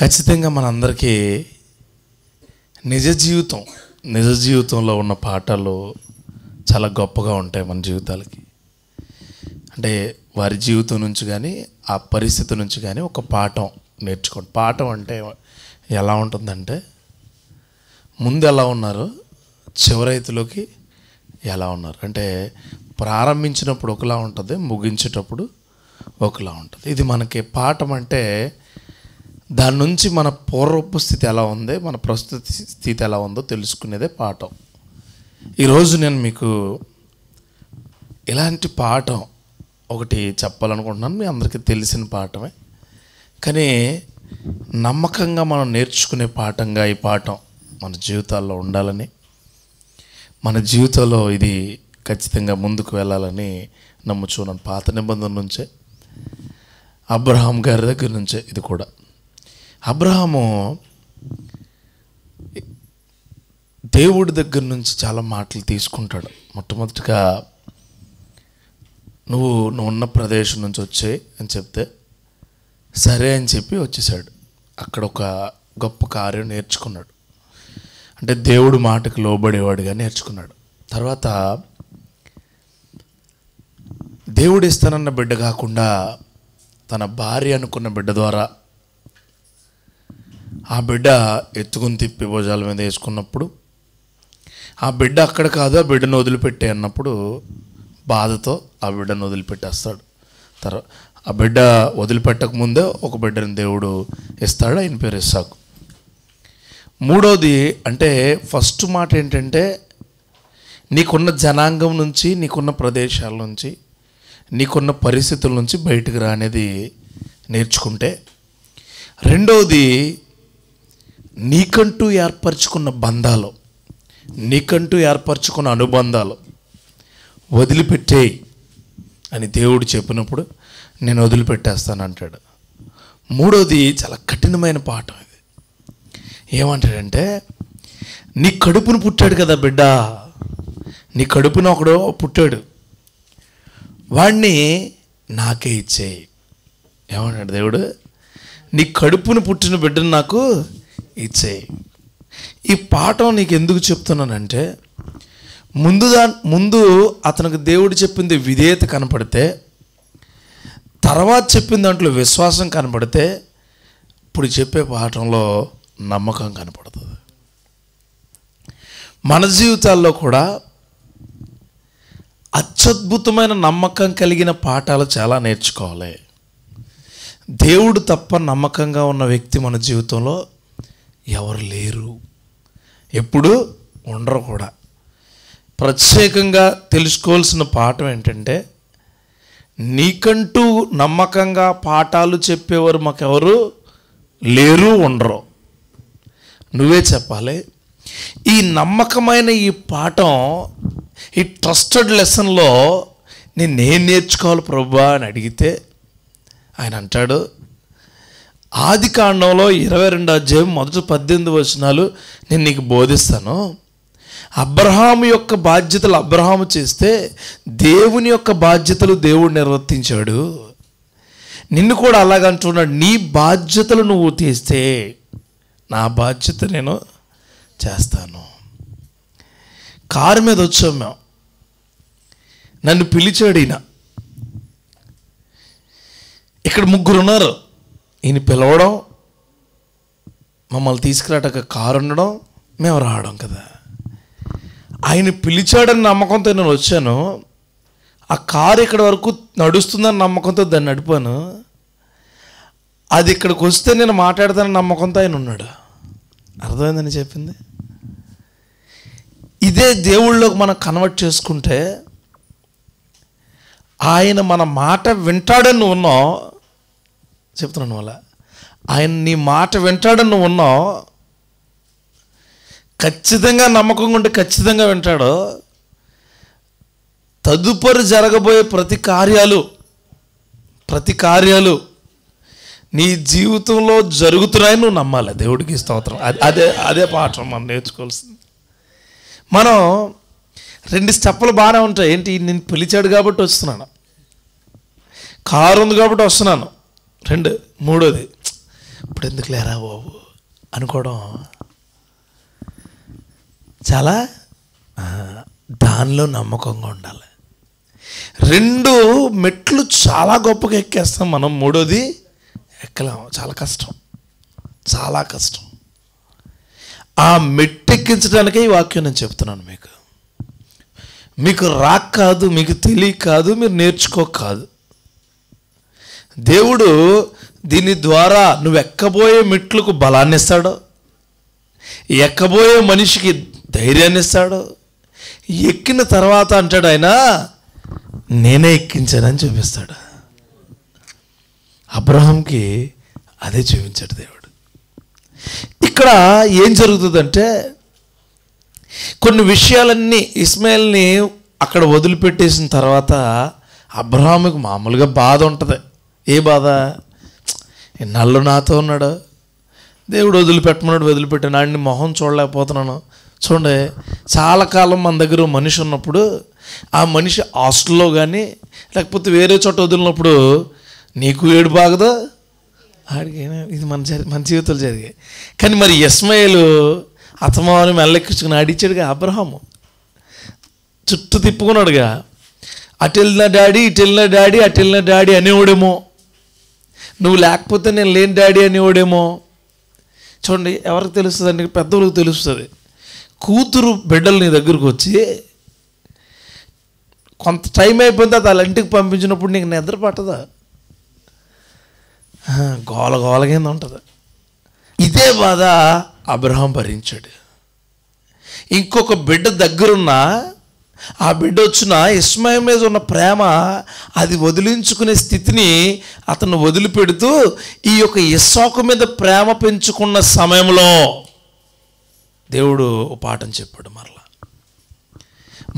ఖచ్చితంగా మనందరికీ నిజ జీవితంలో ఉన్న పాఠాలు చాలా గొప్పగా ఉంటాయి మన జీవితాలకి. అంటే వారి జీవితం నుంచి కానీ ఆ పరిస్థితి నుంచి కానీ ఒక పాఠం నేర్చుకోండి. పాఠం అంటే ఎలా ఉంటుందంటే, ముందు ఎలా ఉన్నారు, చివరైతులోకి ఎలా ఉన్నారు. అంటే ప్రారంభించినప్పుడు ఒకలా ఉంటుంది, ముగించేటప్పుడు ఒకలా ఉంటుంది. ఇది మనకి పాఠం. అంటే దాని నుంచి మన పూర్వపు స్థితి ఎలా ఉంది, మన ప్రస్తుత స్థితి ఎలా ఉందో తెలుసుకునేదే పాఠం. ఈరోజు నేను మీకు ఇలాంటి పాఠం ఒకటి చెప్పాలనుకుంటున్నాను. మీ అందరికీ తెలిసిన పాఠమే, కానీ నమ్మకంగా మనం నేర్చుకునే పాఠంగా ఈ పాఠం మన జీవితాల్లో ఉండాలని, మన జీవితంలో ఇది ఖచ్చితంగా ముందుకు వెళ్ళాలని నమ్ముచున్నాను. పాత నిబంధన నుంచే, అబ్రహాం గారి దగ్గర నుంచే ఇది కూడా. అబ్రహాము దేవుడి దగ్గర నుంచి చాలా మాటలు తీసుకుంటాడు. మొట్టమొదటిగా నువ్వు ఉన్న ప్రదేశం నుంచి వచ్చే అని చెప్తే సరే అని చెప్పి వచ్చేసాడు. అక్కడ ఒక గొప్ప కార్యం నేర్చుకున్నాడు. అంటే దేవుడు మాటకు లోబడేవాడుగా నేర్చుకున్నాడు. తర్వాత దేవుడు ఇస్తానన్న బిడ్డ కాకుండా తన భార్య అనుకున్న బిడ్డ ద్వారా ఆ బిడ్డ ఎత్తుకుని తిప్పి భుజాల మీద వేసుకున్నప్పుడు, ఆ బిడ్డ అక్కడ కాదు, ఆ బిడ్డను వదిలిపెట్టే అన్నప్పుడు బాధతో ఆ బిడ్డను వదిలిపెట్టేస్తాడు. తర్వాత ఆ బిడ్డ వదిలిపెట్టక ముందే ఒక బిడ్డను దేవుడు ఇస్తాడు, ఆయన పేరు ఇస్సాకు. మూడోది అంటే ఫస్ట్ మాట ఏంటంటే, నీకున్న జనాంగం నుంచి, నీకున్న ప్రదేశాల నుంచి, నీకున్న పరిస్థితుల నుంచి బయటకు రానేది నేర్చుకుంటే, రెండవది నీకంటూ ఏర్పరచుకున్న బంధాలు, నీకంటూ ఏర్పరచుకున్న అనుబంధాలు వదిలిపెట్టేయి అని దేవుడు చెప్పినప్పుడు నేను వదిలిపెట్టేస్తాను అంటాడు. మూడోది చాలా కఠినమైన పాఠం ఇది. ఏమంటాడంటే, నీ కడుపును పుట్టాడు కదా బిడ్డ, నీ కడుపున ఒకడు పుట్టాడు, వాడిని నాకే ఇచ్చేయి. ఏమన్నాడు దేవుడు? నీ కడుపును పుట్టిన బిడ్డను నాకు ఇచ్చేయి. ఈ పాఠం నీకు ఎందుకు చెప్తున్నానంటే, ముందు అతనికి దేవుడు చెప్పింది విధేయత కనపడితే, తర్వాత చెప్పిన దాంట్లో విశ్వాసం కనపడితే, ఇప్పుడు చెప్పే పాఠంలో నమ్మకం కనపడుతుంది. మన జీవితాల్లో కూడా అత్యద్భుతమైన నమ్మకం కలిగిన పాఠాలు చాలా నేర్చుకోవాలి. దేవుడు తప్ప నమ్మకంగా ఉన్న వ్యక్తి మన జీవితంలో ఎవరు లేరు, ఎప్పుడు ఉండరు కూడా. ప్రత్యేకంగా తెలుసుకోవాల్సిన పాఠం ఏంటంటే, నీకంటూ నమ్మకంగా పాఠాలు చెప్పేవారు మాకెవరు లేరు, ఉండరు, నువ్వే చెప్పాలి. ఈ నమ్మకమైన ఈ పాఠం, ఈ ట్రస్టెడ్ లెసన్లో నేనేం నేర్చుకోవాలి ప్రభువా అని అడిగితే ఆయన అంటాడు, ఆది కాండంలో 22వ అధ్యాయం మొదటి 18 వచనాలు నేను నీకు బోధిస్తాను. అబ్రహాము యొక్క బాధ్యతలు అబ్రహాము చేస్తే దేవుని యొక్క బాధ్యతలు దేవుడు నిర్వర్తించాడు. నిన్ను కూడా అలాగంటున్నాడు, నీ బాధ్యతలు నువ్వు తీస్తే నా బాధ్యత నేను చేస్తాను. కారు మీద వచ్చాం మేము, నన్ను పిలిచాడు ఈయన. ఇక్కడ ముగ్గురు ఉన్నారు, ఈయన పిలవడం, మమ్మల్ని తీసుకురాటక కారు ఉండడం, మేము రావడం కదా. ఆయన పిలిచాడని నమ్మకంతో నేను వచ్చాను. ఆ కారు ఇక్కడ వరకు నడుస్తుందని నమ్మకంతో దాన్ని నడిపాను. అది ఇక్కడికి వస్తే నేను మాట్లాడతానని నమ్మకంతో ఆయన ఉన్నాడు. అర్థమైందని చెప్పింది. ఇదే దేవుళ్ళలోకి మనం కన్వర్ట్ చేసుకుంటే, ఆయన మన మాట వింటాడని నువ్వు ఉన్నావు, చెప్తున్నాను వల్ల ఆయన నీ మాట వింటాడని నువ్వు ఉన్నావు, ఖచ్చితంగా నమ్మకంగా ఉంటే ఖచ్చితంగా వింటాడు. తదుపరి జరగబోయే ప్రతి కార్యాలు నీ జీవితంలో జరుగుతున్నాయని నువ్వు నమ్మాలి. దేవుడికి స్తోత్రం. అదే పాఠం మనం నేర్చుకోవాల్సింది. మనం 2 స్టెప్పులు బాగానే ఉంటాయి. ఏంటి, నేను పిలిచాడు కాబట్టి వస్తున్నాను, కారు ఉంది కాబట్టి వస్తున్నాను, 2. మూడోది ఇప్పుడు ఎందుకు లేరా బాబు అనుకోవడం చాలా దానిలో నమ్మకంగా ఉండాలి. 2 మెట్లు చాలా గొప్పగా ఎక్కేస్తాం మనం, 3వది ఎక్కలేము. చాలా కష్టం, చాలా కష్టం. ఆ మెట్టు ఎక్కించడానికే ఈ వాక్యం నేను చెప్తున్నాను. మీకు రాక కాదు, మీకు తెలియక కాదు, మీరు నేర్చుకోక కాదు. దేవుడు దీని ద్వారా నువ్వు ఎక్కబోయే మెట్లకు బలాన్ని ఇస్తాడు, ఎక్కబోయే మనిషికి ధైర్యాన్ని ఇస్తాడు. ఎక్కిన తర్వాత అంటాడు ఆయన, నేనే ఎక్కించానని చూపిస్తాడు. అబ్రహాంకి అదే చూపించాడు దేవుడు. ఇక్కడ ఏం జరుగుతుందంటే, కొన్ని విషయాలన్నీ ఇస్మాయిల్ని అక్కడ వదిలిపెట్టేసిన తర్వాత అబ్రహాముకి మామూలుగా బాధ ఉంటుంది. ఏ బాధ? ఇన్నాళ్ళు నాతో ఉన్నాడు, దేవుడు వదిలిపెట్టాను, ఆడిని మొహం చూడలేకపోతున్నాను. చూడండి, చాలా కాలం మన దగ్గర మనిషి ఉన్నప్పుడు ఆ మనిషి హాస్టల్లో కానీ లేకపోతే వేరే చోట వదిలినప్పుడు నీకు ఏడు బాగదో ఆడికి. ఇది మన జీవితాలు జరిగాయి. కానీ మరి ఇస్మాయిలు అతమాను మెల్లెక్కించుకుని ఆడిచ్చాడుగా. అబ్రహాము చుట్టూ తిప్పుకున్నాడుగా. అటు వెళ్ళిన డాడీ, ఇటు వెళ్ళిన డాడీ, అటు వెళ్ళిన డాడీ అనేవాడేమో, నువ్వు లేకపోతే నేను లేని డాడీ అనేవాడేమో. చూడండి, ఎవరికి తెలుస్తుంది అండి? పెద్దవాళ్ళకి తెలుస్తుంది. కూతురు బిడ్డలు నీ దగ్గరకు వచ్చి కొంత టైం అయిపోయిన తర్వాత వాళ్ళ ఇంటికి పంపించినప్పుడు నీకు నిద్ర పట్టదా? గోల గోల కింద ఉంటుంది. ఇదే బాధ అబ్రహాం భరించాడు. ఇంకొక బిడ్డ దగ్గరున్న ఆ బిడ్డ వచ్చిన ఇస్మాయిల్ మీద ఉన్న ప్రేమ అది వదిలించుకునే స్థితిని అతను వదిలిపెడుతూ ఈ యొక్క ఇస్సాకు మీద ప్రేమ పెంచుకున్న సమయంలో దేవుడు పాఠం చెప్పాడు. మరలా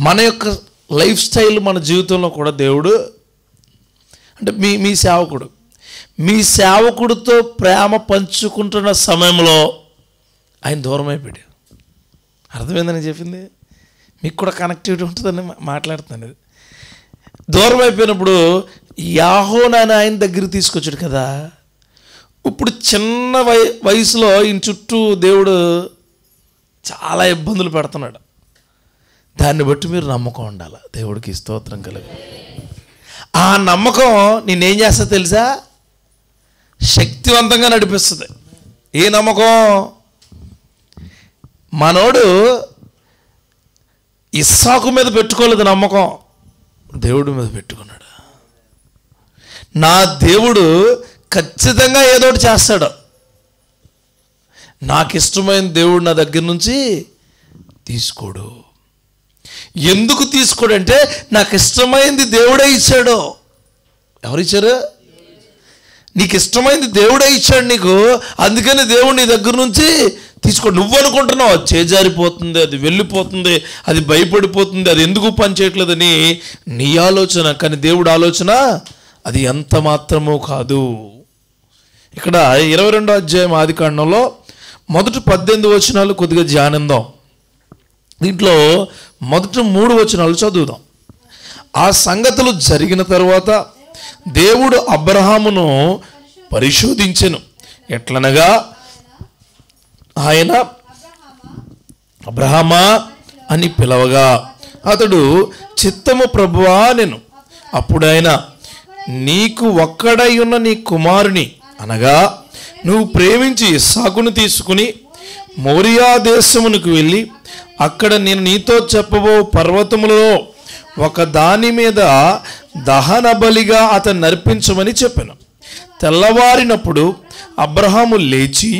మన యొక్క లైఫ్ స్టైల్, మన జీవితంలో కూడా దేవుడు అంటే మీ సేవకుడితో ప్రేమ పంచుకుంటున్న సమయంలో ఆయన దూరం అయిపోయాడు. అర్థమైందని చెప్పింది? మీకు కూడా కనెక్టివిటీ ఉంటుందని మాట్లాడుతున్నాను. ఇది దూరం అయిపోయినప్పుడు యాహోనాని ఆయన దగ్గరికి తీసుకొచ్చాడు కదా. ఇప్పుడు చిన్న వయసులో ఈయన చుట్టూ దేవుడు చాలా ఇబ్బందులు పెడుతున్నాడు. దాన్ని బట్టి మీరు నమ్మకం ఉండాలి. దేవుడికి స్తోత్రం కలుగు. ఆ నమ్మకం నేనేం చేస్తా తెలుసా? శక్తివంతంగా నడిపిస్తుంది. ఏ నమ్మకం? మనోడు ఇస్సాకు మీద పెట్టుకోలేదు నమ్మకం, దేవుడి మీద పెట్టుకున్నాడు. నా దేవుడు ఖచ్చితంగా ఏదోటి చేస్తాడు. నాకు ఇష్టమైన దేవుడు నా దగ్గర నుంచి తీసుకోడు. ఎందుకు తీసుకోడంటే నాకు ఇష్టమైంది దేవుడే ఇచ్చాడు. ఎవరు ఇచ్చారు? నీకు ఇష్టమైంది దేవుడే ఇచ్చాడు నీకు. అందుకని దేవుడు నీ దగ్గర నుంచి తీసుకో. నువ్వు అనుకుంటున్నావు అది చేజారిపోతుంది, అది వెళ్ళిపోతుంది, అది భయపడిపోతుంది, అది ఎందుకు పని చేయట్లేదని నీ ఆలోచన. కానీ దేవుడు ఆలోచన అది ఎంత మాత్రమూ కాదు. ఇక్కడ 22వ అధ్యాయం ఆదికాండంలో మొదటి 18 వచనాలు కొద్దిగా ధ్యానిద్దాం. దీంట్లో మొదటి 3 వచనాలు చదువుదాం. ఆ సంగతులు జరిగిన తరువాత దేవుడు అబ్రహామును పరిశోధించెను. ఎట్లనగా ఆయన అబ్రహామా అని పిలవగా అతడు చిత్తము ప్రభువా నేను. అప్పుడు ఆయన నీకు ఒక్కడై ఉన్న నీ కుమారుని అనగా నువ్వు ప్రేమించి ఇస్సాకును తీసుకుని మోరియా దేశమునకు వెళ్ళి అక్కడ నేను నీతో చెప్పబో పర్వతములలో ఒక దాని మీద దహన బలిగా అతను నర్పించమని చెప్పాను. తెల్లవారినప్పుడు అబ్రహాము లేచి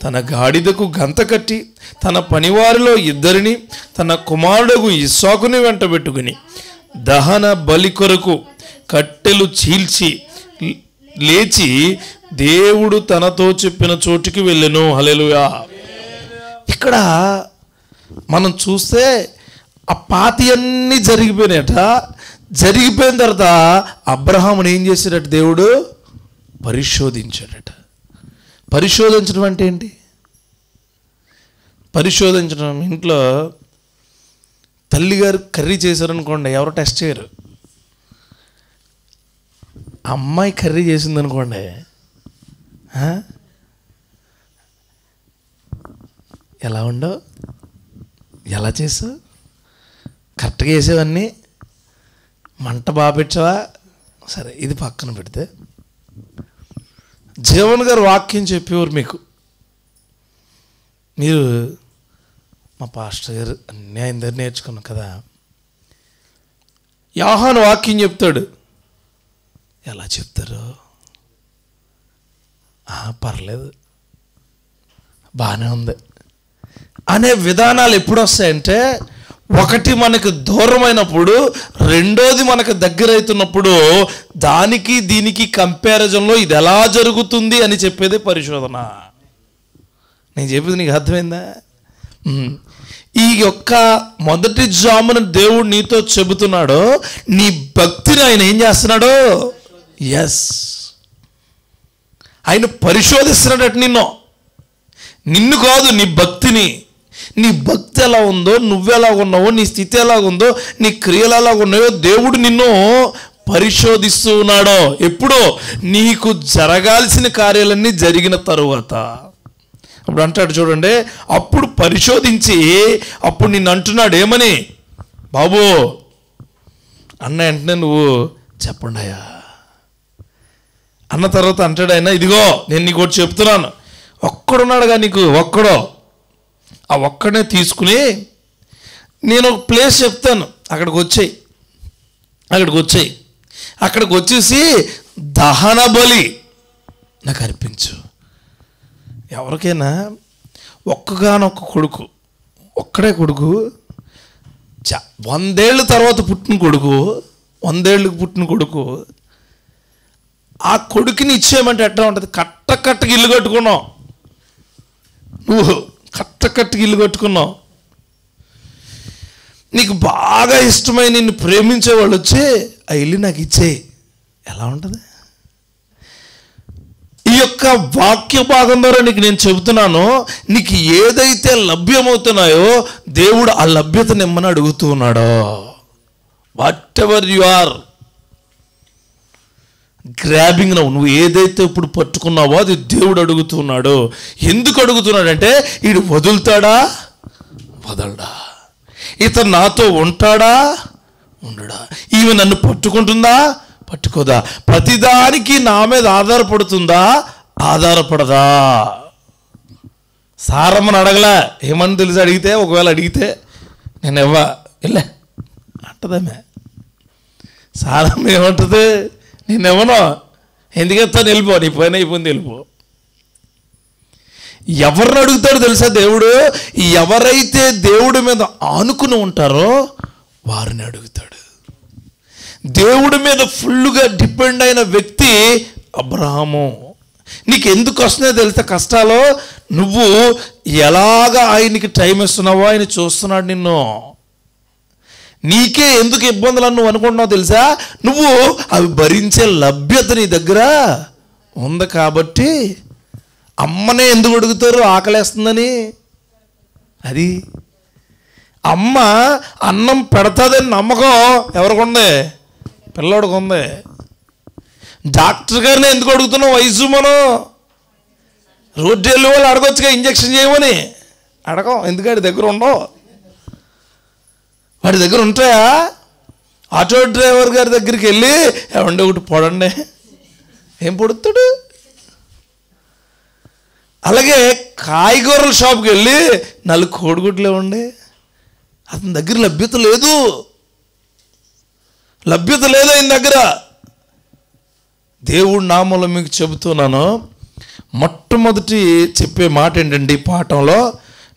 తన గాడిదకు గంత కట్టి తన పనివారిలో 2 తన కుమారుడు ఇస్సాకుని వెంటబెట్టుకుని దహన బలి కొరకు కట్టెలు చీల్చి లేచి దేవుడు తనతో చెప్పిన చోటుకి వెళ్ళెను. హల్లెలూయా. ఇక్కడ మనం చూస్తే ఆ పాతి అన్నీ జరిగిపోయినాయట. జరిగిపోయిన తర్వాత అబ్రహాముని ఏం చేశాడట? దేవుడు పరిశోధించాడట. పరిశోధించడం అంటే ఏంటి? పరిశోధించడం, ఇంట్లో తల్లిగారు కర్రీ చేశారనుకోండి, ఎవరు టెస్ట్ చేయరు. అమ్మాయి కర్రీ చేసిందనుకోండి, ఎలా ఉండవు, ఎలా చేసావు, కరెక్ట్గా వేసేవన్నీ, మంట బాగా పెట్టావా? సరే, ఇది పక్కన పెడితే జీవన్ గారు వాక్యం చెప్పేవారు మీకు. మీరు మా పాస్టర్ గారు అన్నీ ఆయన దగ్గర నేర్చుకున్నాం కదా. యోహాను వాక్యం చెప్తాడు. ఎలా చెప్తారు? పర్లేదు, బాగానే ఉంది అనే విధానాలు ఎప్పుడు వస్తాయంటే, ఒకటి మనకు దూరమైనప్పుడు, రెండోది మనకు దగ్గర అవుతున్నప్పుడు దానికి దీనికి కంపారిజన్లో ఇది ఎలా జరుగుతుంది అని చెప్పేదే పరిశోధన. నేను చెప్పేది నీకు అర్థమైందా? ఈ యొక్క మొదటి జామున దేవుడు నీతో చెబుతున్నాడు, నీ భక్తిని ఆయన ఏం చేస్తున్నాడు? ఎస్, ఆయన పరిశోధిస్తున్నాడట నిన్ను కాదు, నీ భక్తిని. నీ భక్తి ఎలా ఉందో, నువ్వెలా ఉన్నావో, నీ స్థితి ఎలా ఉందో, నీ క్రియలు ఎలా ఉన్నాయో దేవుడు నిన్ను పరిశోధిస్తూ ఉన్నాడో. ఎప్పుడో నీకు జరగాల్సిన కార్యాలన్నీ జరిగిన తరువాత. అప్పుడు అంటాడు చూడండి, అప్పుడు పరిశోధించి అప్పుడు నిన్ను అంటున్నాడు ఏమని? బాబు అన్న వెంటనే నువ్వు చెప్పండి అయ్యా అన్న తర్వాత అంటాడు ఆయన, ఇదిగో నేను నీకు ఒకటి చెప్తున్నాను. ఒక్కడున్నాడుగా నీకు, ఒక్కడో, ఆ ఒక్కడనే తీసుకుని నేను ఒక ప్లేస్ చెప్తాను, అక్కడికి వచ్చేయి. అక్కడికి వచ్చేసి దహన బలి నాకు అర్పించు. ఎవరికైనా ఒక్కగానొక్క కొడుకు, ఒక్కడే కొడుకు, 100 ఏళ్ళ తర్వాత పుట్టిన కొడుకు, 100 ఏళ్ళకి పుట్టిన కొడుకు, ఆ కొడుకుని ఇచ్చేయమంటే ఎట్లా ఉంటుంది? కట్టకి ఇల్లు కట్టుకున్నావు, నువ్వు కట్టకి ఇల్లు కట్టుకున్నావు, నీకు బాగా ఇష్టమై నిన్ను ప్రేమించే వాళ్ళు వచ్చి ఆ ఇల్లు నాకు ఇచ్చేయి, ఎలా ఉంటుంది? ఈ యొక్క వాక్య భాగం ద్వారా నీకు నేను చెబుతున్నాను, నీకు ఏదైతే లభ్యమవుతున్నాయో దేవుడు ఆ లభ్యతను ఇమ్మని అడుగుతూ ఉన్నాడో. Whatever you are grabbing now, నువ్వు ఏదైతే ఇప్పుడు పట్టుకున్నావో అది దేవుడు అడుగుతున్నాడు. ఎందుకు అడుగుతున్నాడంటే, వీడు వదులుతాడా వదలడా, ఇతను నాతో ఉంటాడా ఉండడా, ఈమె నన్ను పట్టుకుంటుందా పట్టుకోదా, ప్రతిదానికి నా మీద ఆధారపడుతుందా ఆధారపడదా. సారమ్మని అడగలే, ఏమని తెలిసి అడిగితే, ఒకవేళ అడిగితే నేను వెళ్ళే అంటదమే. సారమ్మ ఏమంటుంది? నేనెవనో ఎందుకెత్తాను, వెళ్ళిపో, నీ పైన అయిపోయింది, వెళ్ళిపో. ఎవరిని అడుగుతాడు తెలుసా దేవుడు? ఎవరైతే దేవుడి మీద ఆనుకుని ఉంటారో వారిని అడుగుతాడు. దేవుడి మీద ఫుల్గా డిపెండ్ అయిన వ్యక్తి అబ్రహాము. నీకు ఎందుకు వస్తున్నాయో తెలుసా కష్టాలు? నువ్వు ఎలాగా ఆయనకి టైం ఇస్తున్నావో ఆయన చూస్తున్నాడు నిన్ను. నీకే ఎందుకు ఇబ్బందులు అని నువ్వు అనుకుంటున్నావు తెలుసా? నువ్వు అవి భరించే లభ్యత నీ దగ్గర ఉంది కాబట్టి. అమ్మనే ఎందుకు అడుగుతారు? ఆకలేస్తుందని. అది అమ్మ అన్నం పెడతాదని నమ్మకం ఎవరికి ఉంది? పిల్లోడికి ఉంది. డాక్టర్ గారిని ఎందుకు అడుగుతున్నావు? వయసు మనం రోడ్డు వెళ్ళి వాళ్ళు అడగొచ్చుగా, ఇంజక్షన్ చేయమని. అడగం, ఎందుకంటే దగ్గర ఉండవు, వాడి దగ్గర ఉంటాయా? ఆటో డ్రైవర్ గారి దగ్గరికి వెళ్ళి ఏమండి ఒకటి పొడండి, ఏం పొడుతాడు? అలాగే కాయగూరల షాప్కి వెళ్ళి 4 కోడిగుడ్లు ఇవ్వండి, అతని దగ్గర లభ్యత లేదు ఆయన దగ్గర. దేవుడి నామంలో మీకు చెబుతున్నాను, మొట్టమొదటి చెప్పే మాట ఏంటంటే, ఈ పాఠంలో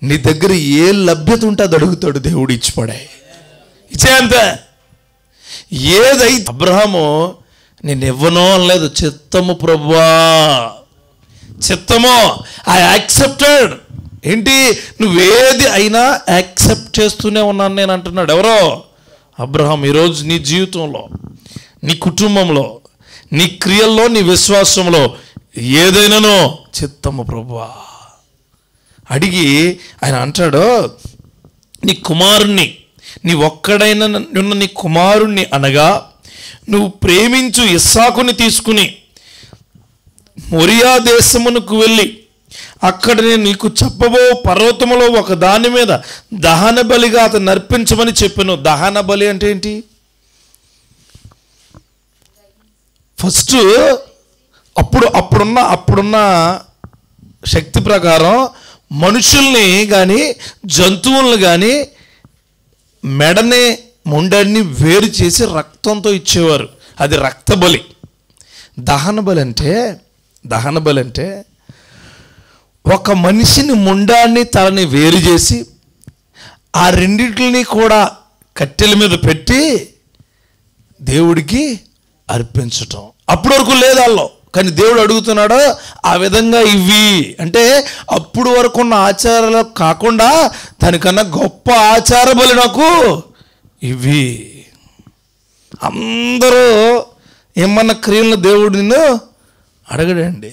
నీ దగ్గర ఏ లభ్యత ఉంటే అది అడుగుతాడు దేవుడు, ఇచ్చిపడే ఇచ్చేంతే. ఏదైతే అబ్రహాము నేను ఇవ్వను అనలేదు, చిత్తము ప్రభువా, చిత్తము, ఐ యాక్సెప్టెడ్. ఏంటి? నువ్వేది అయినా యాక్సెప్ట్ చేస్తూనే ఉన్నాను నేను అంటున్నాడు. ఎవరో? అబ్రహాం. ఈరోజు నీ జీవితంలో, నీ కుటుంబంలో, నీ క్రియల్లో, నీ విశ్వాసంలో ఏదైనానో చిత్తము ప్రభువా అడిగి ఆయన అంటాడు, నీ కుమారుణ్ణి, నీ ఒక్కడైనా ఉన్న నీ కుమారుణ్ణి అనగా నువ్వు ప్రేమించు ఇస్సాకుని తీసుకుని మొరియా దేశమునకు వెళ్ళి అక్కడ నేను నీకు చెప్పబో పర్వతములో ఒక దాని మీద దహన బలిగా అతను అర్పించమని చెప్పాను. దహన బలి అంటే ఏంటి? ఫస్ట్ అప్పుడున్న శక్తి ప్రకారం మనుషుల్ని కానీ జంతువులను కానీ మెడని మొండాన్ని వేరు చేసి రక్తంతో ఇచ్చేవారు. అది రక్తబలి. దహన బలి అంటే ఒక మనిషిని మొండాన్ని తలని వేరు చేసి ఆ రెండింటిని కూడా కట్టెల మీద పెట్టి దేవుడికి అర్పించటం. అప్పటి వరకు లేదు వాళ్ళు, కానీ దేవుడు అడుగుతున్నాడు ఆ విధంగా ఇవి అంటే అప్పుడు వరకు ఉన్న ఆచారాలు కాకుండా దానికన్నా గొప్ప ఆచార బలి నాకు ఇవి. అందరూ ఏమన్నా క్రియలను దేవుడు నిన్ను అడగడండి.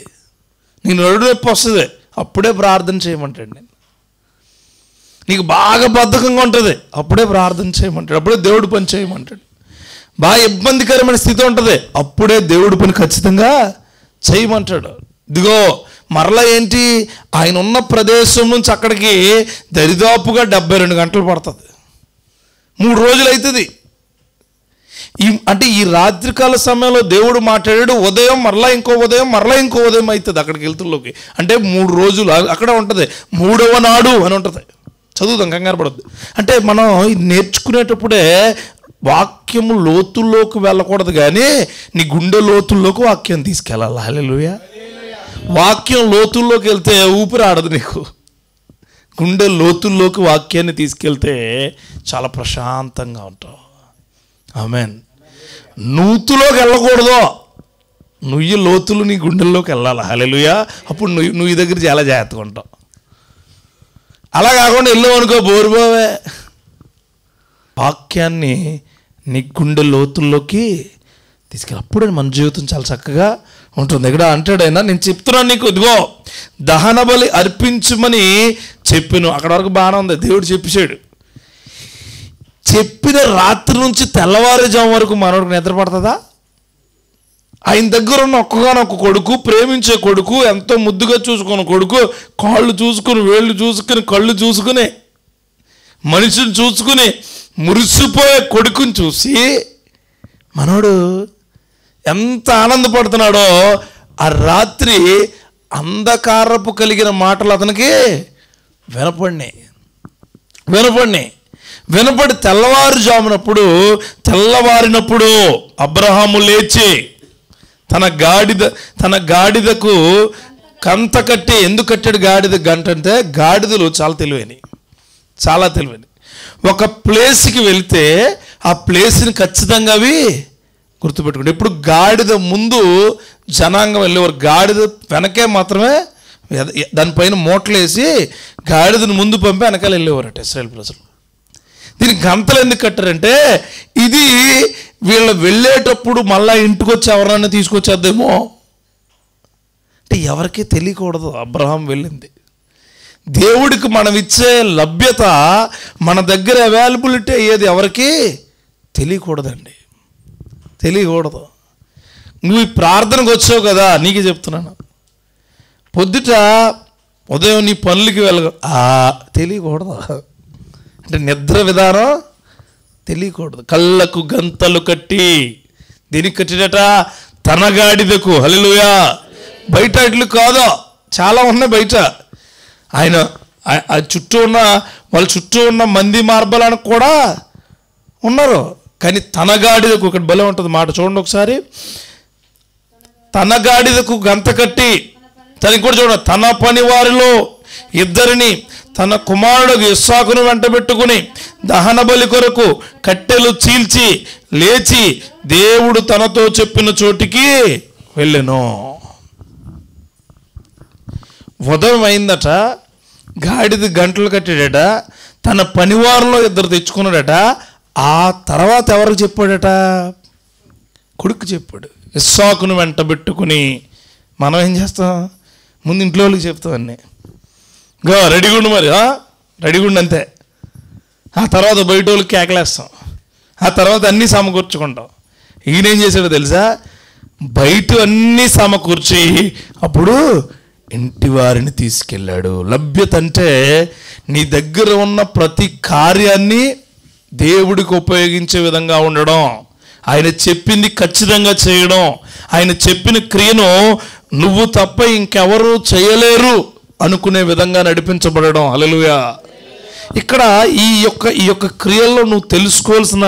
నేను అడుగు నొప్పి వస్తుంది, అప్పుడే ప్రార్థన చేయమంటాడు. నేను నీకు బాగా బద్ధకంగా ఉంటుంది, అప్పుడే ప్రార్థన చేయమంటాడు, అప్పుడే దేవుడు పని చేయమంటాడు. బాగా ఇబ్బందికరమైన స్థితి ఉంటుంది, అప్పుడే దేవుడి పని ఖచ్చితంగా చేయమంటాడు. ఇదిగో మరలా ఏంటి, ఆయన ఉన్న ప్రదేశం నుంచి అక్కడికి దరిదాపుగా 72 గంటలు పడుతుంది, 3 రోజులు అవుతుంది. అంటే ఈ రాత్రికాల సమయంలో దేవుడు మాట్లాడాడు. ఉదయం మరలా ఇంకో ఉదయం అవుతుంది అక్కడికి వెళ్తుల్లోకి. అంటే 3 రోజులు అక్కడ ఉంటుంది. 3వ నాడు అని ఉంటుంది. చదువుతాం, కంగారు పడద్దు. అంటే మనం నేర్చుకునేటప్పుడే వాక్యము లోతుల్లోకి వెళ్ళకూడదు, కానీ నీ గుండె లోతుల్లోకి వాక్యం తీసుకెళ్ళాలి. హల్లెలూయా. వాక్యం లోతుల్లోకి వెళ్తే ఊపిరి ఆడదు నీకు. గుండె లోతుల్లోకి వాక్యాన్ని తీసుకెళ్తే చాలా ప్రశాంతంగా ఉంటావు. ఆమేన్. నూతులోకి వెళ్ళకూడదు, నువ్వు లోతులు నీ గుండెల్లోకి వెళ్ళాలి. హల్లెలూయా. అప్పుడు నువ్వు ఈ దగ్గర చాలా జాగ్రత్తగా ఉంటావు. అలా కాకుండా వెళ్ళావు అనుకో, బోరుబావే. వాక్యాన్ని నీ గుండె లోతుల్లోకి తీసుకెళ్ళి అప్పుడే మన జీవితం చాలా చక్కగా ఉంటుంది. ఇక్కడ అంటాడైనా, నేను చెప్తున్నాను నీకు, ఇదిగో దహన బలి అర్పించమని చెప్పాను. అక్కడ వరకు బాగానే ఉంది, దేవుడు చెప్పేశాడు. చెప్పిన రాత్రి నుంచి తెల్లవారుజాము వరకు మనోడికి నిద్ర పడుతుందా? ఆయన దగ్గర ఉన్న ఒక్కగానొక్క కొడుకు, ప్రేమించే కొడుకు, ఎంతో ముద్దుగా చూసుకున్న కొడుకు, కాళ్ళు చూసుకుని, వేళ్ళు చూసుకుని, కళ్ళు చూసుకుని, మనిషిని చూసుకుని మురిసిపోయే కొడుకుని చూసి మనోడు ఎంత ఆనందపడుతున్నాడో, ఆ రాత్రి అంధకారపు కలిగిన మాటలు అతనికి వినపడి తెల్లవారినప్పుడు అబ్రహాము లేచి తన గాడిదకు కంత కట్టి, ఎందుకు కట్టాడు గాడిద గంట అంటే, గాడిదలు చాలా తెలివైనవి. ఒక ప్లేస్కి వెళ్తే ఆ ప్లేస్ని ఖచ్చితంగా అవి గుర్తుపెట్టుకోండి. ఇప్పుడు గాడిద ముందు జనాంగం వెళ్ళేవారు, గాడిద వెనకే మాత్రమే దానిపైన మూటలు వేసి గాడిదని ముందు పంపి వెనకాల వెళ్ళేవారట ఇశ్రాయేల్ ప్రజలు. దీనికి గంతలు ఎందుకు కట్టారంటే, ఇది వీళ్ళు వెళ్ళేటప్పుడు మళ్ళీ ఇంటికి వచ్చి ఎవరన్నా తీసుకొచ్చేద్దేమో అంటే ఎవరికీ తెలియకూడదు అబ్రహాం వెళ్ళింది. దేవుడికి మనం ఇచ్చే లభ్యత, మన దగ్గర అవైలబిలిటీ అయ్యేది ఎవరికి తెలియకూడదండి, తెలియకూడదు. నువ్వు ఈ ప్రార్థనకు వచ్చావు కదా, నీకే చెప్తున్నాను, పొద్దుట ఉదయం నీ పనులకి తెలియకూడదు. అంటే నిద్ర విధానం తెలియకూడదు. కళ్ళకు గంతలు కట్టి, దీనికి కట్టినట తన గాడిదకు. హల్లెలూయా. బయట ఇట్లు కాదు, చాలా ఉన్నాయి బయట. ఆయన వాళ్ళ చుట్టూ ఉన్న మంది మార్బలానికి కూడా ఉన్నారు, కానీ తన గాడిదకు, ఒకటి భలే ఉంటుంది మాట చూడండి ఒకసారి. తన గాడిదకు గంత కట్టి, తనకి కూడా చూడండి, తన పని వారిలో 2 తన కుమారుడు ఇస్సాకును వెంటబెట్టుకుని దహన బలి కొరకు కట్టెలు చీల్చి లేచి దేవుడు తనతో చెప్పిన చోటికి వెళ్ళెను. ఉదయం అయిందట, గాడిద గంటలు కట్టాడట, తన పనివారిలో 2 తెచ్చుకున్నాడట. ఆ తర్వాత ఎవరికి చెప్పాడట? కొడుకు చెప్పాడు. ఇస్సాకును వెంటబెట్టుకుని. మనం ఏం చేస్తాం? ముందు ఇంట్లో వాళ్ళకి చెప్తాం అన్నీ, రెడీగా ఉండు, మరి రెడీగా ఉండు అంతే. ఆ తర్వాత బయట వాళ్ళకి కేకలేస్తాం, ఆ తర్వాత అన్నీ సమకూర్చుకుంటాం. ఈయనేం చేశాడో తెలుసా? బయట అన్నీ సమకూర్చి అప్పుడు ఇంటి వారిని తీసుకెళ్ళాడు. లభ్యత అంటే నీ దగ్గర ఉన్న ప్రతి కార్యాన్ని దేవుడికి ఉపయోగించే విధంగా ఉండడం, ఆయన చెప్పింది ఖచ్చితంగా చేయడం, ఆయన చెప్పిన క్రియను నువ్వు తప్ప ఇంకెవరు చేయలేరు అనుకునే విధంగా నడిపించబడడం. హల్లెలూయా. ఇక్కడ ఈ యొక్క క్రియల్లో నువ్వు తెలుసుకోవాల్సిన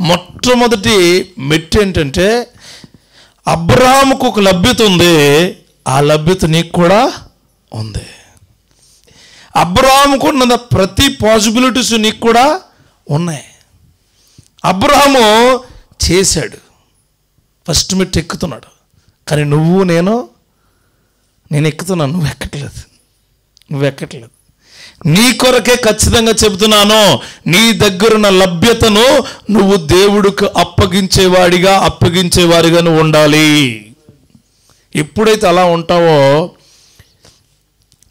మొట్టమొదటి మెట్టు ఏంటంటే, అబ్రహాముకు ఒక లభ్యత ఉంది, ఆ లభ్యత నీకు కూడా ఉంది. అబ్రహాముకు ఉన్న ప్రతి పాసిబిలిటీస్ నీకు కూడా ఉన్నాయి. అబ్రహాము చేశాడు, ఫస్ట్ మెట్టు ఎక్కుతున్నాడు. కానీ నేను ఎక్కుతున్నాను, నువ్వు ఎక్కట్లేదు. నీ కొరకే ఖచ్చితంగా చెబుతున్నాను, నీ దగ్గరున్న లభ్యతను నువ్వు దేవుడికి అప్పగించేవారిగా నువ్వు ఉండాలి. ఎప్పుడైతే అలా ఉంటావో